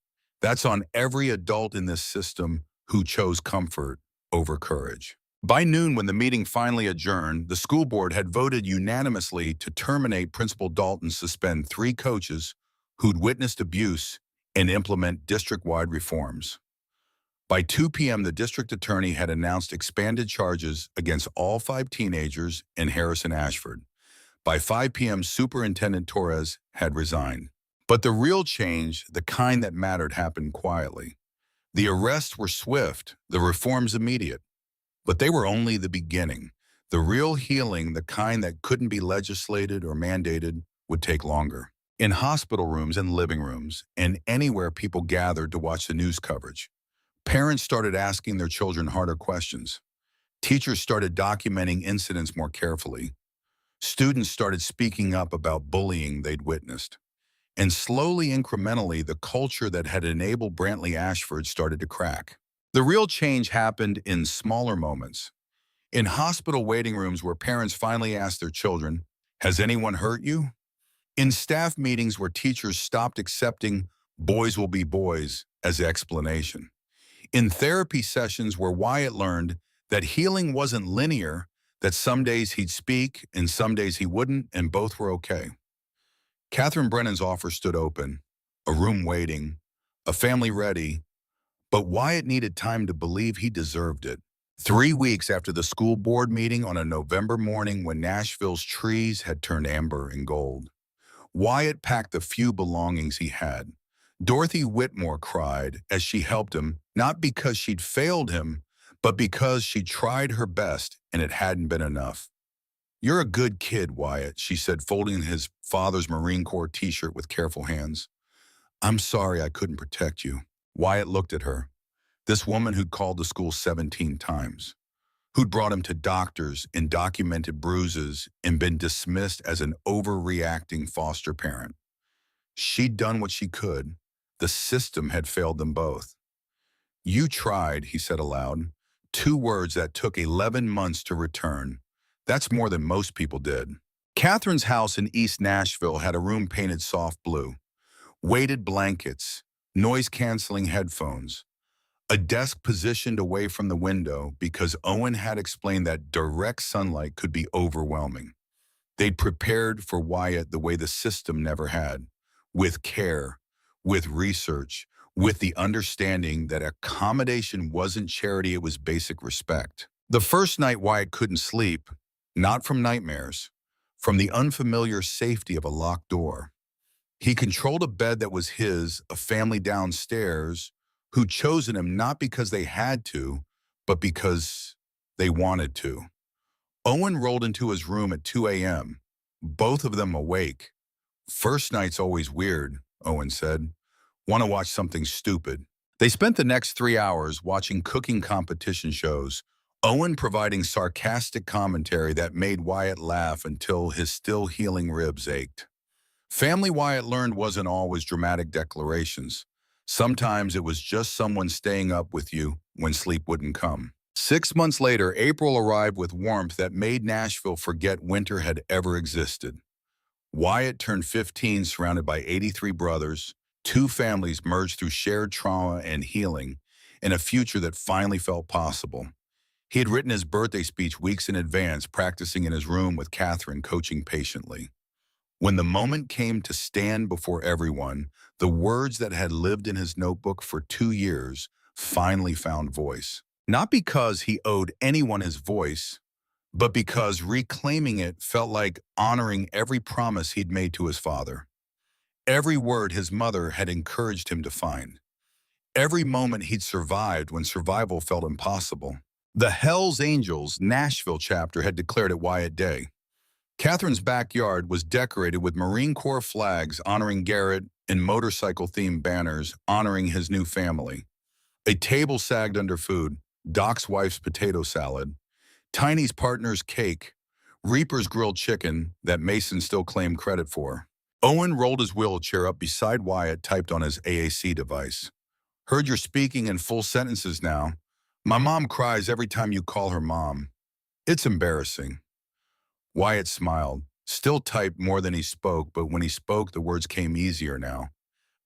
That's on every adult in this system who chose comfort over courage. By noon, when the meeting finally adjourned, the school board had voted unanimously to terminate Principal Dalton, suspend 3 coaches who'd witnessed abuse, and implement district-wide reforms. By 2 p.m., the district attorney had announced expanded charges against all 5 teenagers and Harrison Ashford. By 5 p.m., Superintendent Torres had resigned. But the real change, the kind that mattered, happened quietly. The arrests were swift, the reforms immediate. But they were only the beginning. The real healing, the kind that couldn't be legislated or mandated, would take longer. In hospital rooms and living rooms, and anywhere people gathered to watch the news coverage, parents started asking their children harder questions. Teachers started documenting incidents more carefully. Students started speaking up about bullying they'd witnessed. And slowly, incrementally, the culture that had enabled Brantley Ashford started to crack. The real change happened in smaller moments. In hospital waiting rooms where parents finally asked their children, "Has anyone hurt you?" In staff meetings where teachers stopped accepting "boys will be boys" as explanation. In therapy sessions where Wyatt learned that healing wasn't linear, that some days he'd speak and some days he wouldn't, and both were okay. Catherine Brennan's offer stood open, a room waiting, a family ready, but Wyatt needed time to believe he deserved it. 3 weeks after the school board meeting on a November morning when Nashville's trees had turned amber and gold, Wyatt packed the few belongings he had. Dorothy Whitmore cried as she helped him, not because she'd failed him, but because she tried her best and it hadn't been enough. "You're a good kid, Wyatt," she said, folding his father's Marine Corps t-shirt with careful hands. "I'm sorry I couldn't protect you." Wyatt looked at her, this woman who'd called the school 17 times, who'd brought him to doctors and documented bruises and been dismissed as an overreacting foster parent. She'd done what she could. The system had failed them both. "You tried," he said aloud, 2 words that took 11 months to return. That's more than most people did. Catherine's house in East Nashville had a room painted soft blue, weighted blankets, noise-canceling headphones, a desk positioned away from the window because Owen had explained that direct sunlight could be overwhelming. They'd prepared for Wyatt the way the system never had, with care, with research, with the understanding that accommodation wasn't charity, it was basic respect. The first night Wyatt couldn't sleep, not from nightmares, from the unfamiliar safety of a locked door. He controlled a bed that was his, a family downstairs who'd chosen him not because they had to, but because they wanted to. Owen rolled into his room at 2 a.m., both of them awake. "First night's always weird," Owen said. "Want to watch something stupid." They spent the next 3 hours watching cooking competition shows, Owen providing sarcastic commentary that made Wyatt laugh until his still healing ribs ached. Family, Wyatt learned, wasn't always dramatic declarations. Sometimes it was just someone staying up with you when sleep wouldn't come. 6 months later, April arrived with warmth that made Nashville forget winter had ever existed. Wyatt turned 15, surrounded by 83 brothers, 2 families merged through shared trauma and healing, in a future that finally felt possible. He had written his birthday speech weeks in advance, practicing in his room with Catherine, coaching patiently. When the moment came to stand before everyone, the words that had lived in his notebook for 2 years finally found voice. Not because he owed anyone his voice, but because reclaiming it felt like honoring every promise he'd made to his father. Every word his mother had encouraged him to find. Every moment he'd survived when survival felt impossible. The Hells Angels Nashville chapter had declared it Wyatt Day. Catherine's backyard was decorated with Marine Corps flags honoring Garrett and motorcycle-themed banners honoring his new family. A table sagged under food, Doc's wife's potato salad, Tiny's partner's cake, Reaper's grilled chicken that Mason still claimed credit for. Owen rolled his wheelchair up beside Wyatt, typed on his AAC device. "Heard you're speaking in full sentences now. My mom cries every time you call her mom. It's embarrassing." Wyatt smiled, still typed more than he spoke, but when he spoke, the words came easier now.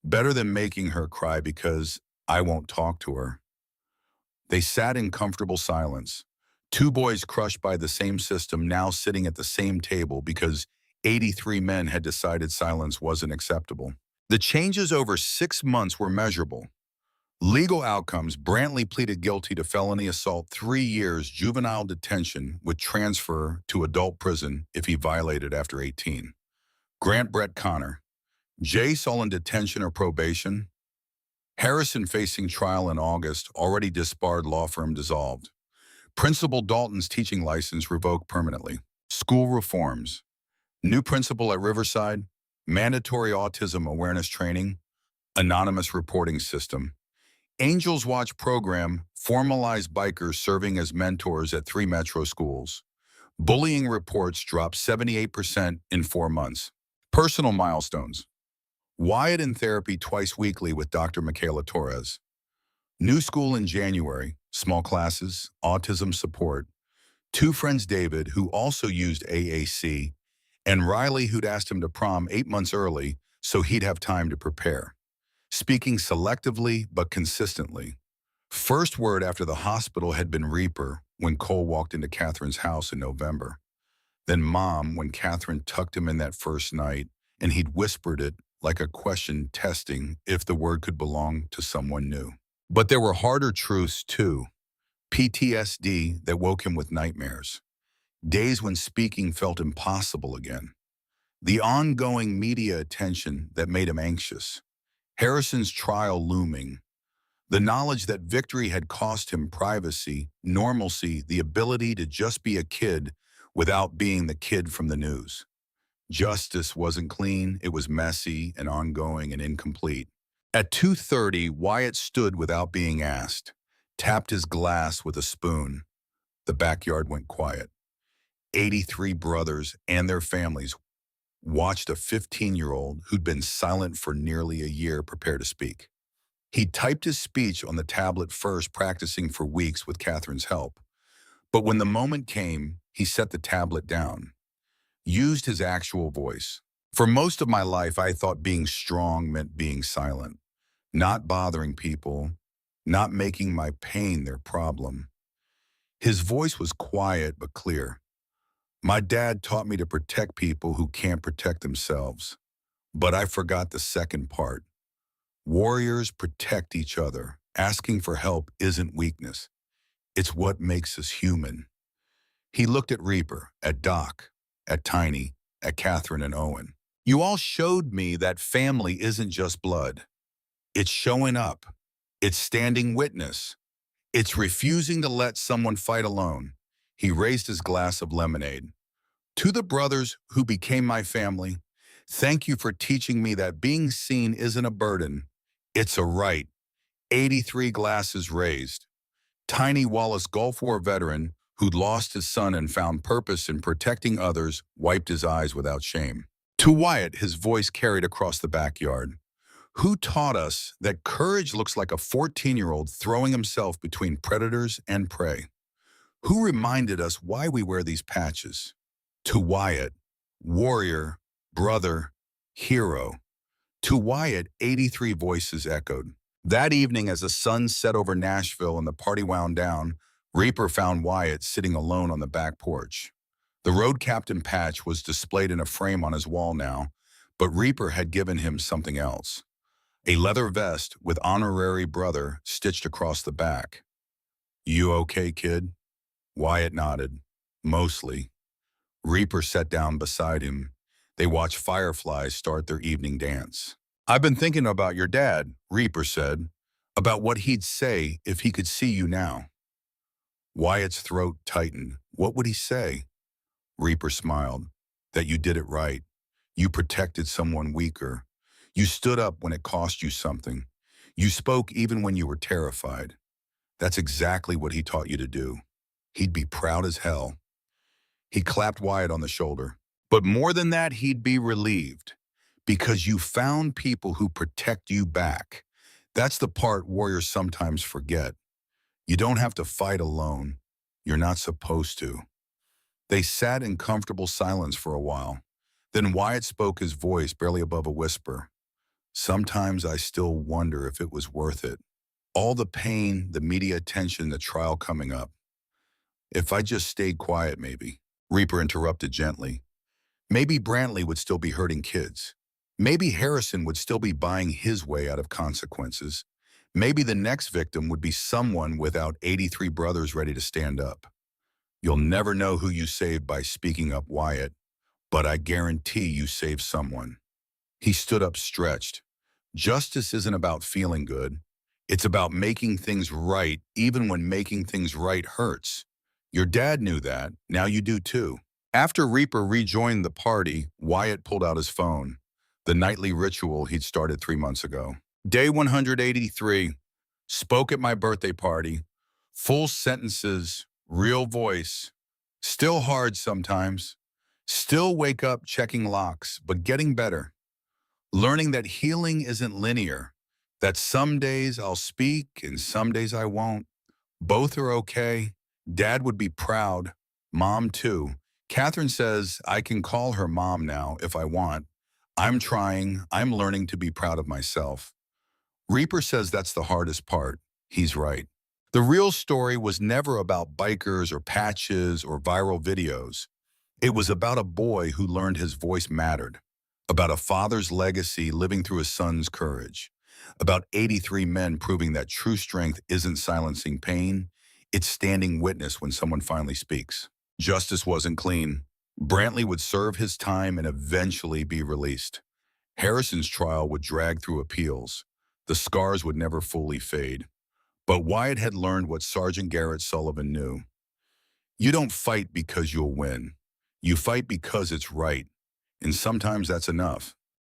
"Better than making her cry because I won't talk to her." They sat in comfortable silence. 2 boys crushed by the same system, now sitting at the same table because 83 men had decided silence wasn't acceptable. The changes over 6 months were measurable. Legal outcomes: Brantley pleaded guilty to felony assault, 3 years juvenile detention with transfer to adult prison if he violated after 18. Grant Brett Connor. Jace all in detention or probation. Harrison facing trial in August, already disbarred, law firm dissolved. Principal Dalton's teaching license revoked permanently. School reforms: new principal at Riverside, mandatory autism awareness training, anonymous reporting system. Angels Watch program formalized bikers serving as mentors at 3 metro schools. Bullying reports dropped 78% in 4 months. Personal milestones: Wyatt in therapy twice weekly with Dr. Michaela Torres. New school in January, small classes, autism support. 2 friends, David, who also used AAC, and Riley, who'd asked him to prom 8 months early so he'd have time to prepare. speaking selectively but consistently. First word after the hospital had been Reaper when Cole walked into Catherine's house in November. Then Mom when Catherine tucked him in that first night, and he'd whispered it like a question testing if the word could belong to someone new. But there were harder truths too. PTSD that woke him with nightmares. Days when speaking felt impossible again. The ongoing media attention that made him anxious. Harrison's trial looming. The knowledge that victory had cost him privacy, normalcy, the ability to just be a kid without being the kid from the news. Justice wasn't clean, it was messy and ongoing and incomplete. At 2:30, Wyatt stood without being asked, tapped his glass with a spoon. The backyard went quiet. 83 brothers and their families watched a 15-year-old who'd been silent for nearly a year prepare to speak. He typed his speech on the tablet first, practicing for weeks with Catherine's help. But when the moment came, he set the tablet down, used his actual voice. For most of my life, I thought being strong meant being silent, not bothering people, not making my pain their problem. His voice was quiet but clear. My dad taught me to protect people who can't protect themselves. But I forgot the second part. Warriors protect each other. Asking for help isn't weakness. It's what makes us human. He looked at Reaper, at Doc, at Tiny, at Catherine and Owen. You all showed me that family isn't just blood. It's showing up. It's standing witness. It's refusing to let someone fight alone. He raised his glass of lemonade. To the brothers who became my family, thank you for teaching me that being seen isn't a burden. It's a right. 83 glasses raised. Tiny Wallace, Gulf War veteran, who'd lost his son and found purpose in protecting others, wiped his eyes without shame. To Wyatt, his voice carried across the backyard. Who taught us that courage looks like a 14-year-old throwing himself between predators and prey? Who reminded us why we wear these patches? To Wyatt, warrior, brother, hero. To Wyatt, 83 voices echoed. That evening, as the sun set over Nashville and the party wound down, Reaper found Wyatt sitting alone on the back porch. The road captain patch was displayed in a frame on his wall now, but Reaper had given him something else. A leather vest with honorary brother stitched across the back. You okay, kid? Wyatt nodded. Mostly. Reaper sat down beside him. They watched fireflies start their evening dance. I've been thinking about your dad, Reaper said, about what he'd say if he could see you now. Wyatt's throat tightened. What would he say? Reaper smiled. That you did it right. You protected someone weaker. You stood up when it cost you something. You spoke even when you were terrified. That's exactly what he taught you to do. He'd be proud as hell. He clapped Wyatt on the shoulder. But more than that, he'd be relieved. Because you found people who protect you back. That's the part warriors sometimes forget. You don't have to fight alone. You're not supposed to. They sat in comfortable silence for a while. Then Wyatt spoke, his voice barely above a whisper. Sometimes I still wonder if it was worth it. All the pain, the media attention, the trial coming up. If I just stayed quiet, maybe. Reaper interrupted gently. Maybe Brantley would still be hurting kids. Maybe Harrison would still be buying his way out of consequences. Maybe the next victim would be someone without 83 brothers ready to stand up. You'll never know who you saved by speaking up, Wyatt, but I guarantee you saved someone. He stood up stretched. Justice isn't about feeling good. It's about making things right, even when making things right hurts. Your dad knew that. Now you do too. After Reaper rejoined the party, Wyatt pulled out his phone, the nightly ritual he'd started 3 months ago. Day 183. Spoke at my birthday party. Full sentences, real voice. Still hard sometimes. Still wake up checking locks, but getting better. Learning that healing isn't linear. That some days I'll speak and some days I won't. Both are okay. Dad would be proud. Mom too. Catherine says I can call her mom now if I want. I'm trying. I'm learning to be proud of myself. Reaper says that's the hardest part. He's right. The real story was never about bikers or patches or viral videos. It was about a boy who learned his voice mattered, about a father's legacy living through his son's courage, about 83 men proving that true strength isn't silencing pain, it's standing witness when someone finally speaks. Justice wasn't clean. Brantley would serve his time and eventually be released. Harrison's trial would drag through appeals. The scars would never fully fade. But Wyatt had learned what Sergeant Garrett Sullivan knew. You don't fight because you'll win. You fight because it's right. And sometimes that's enough.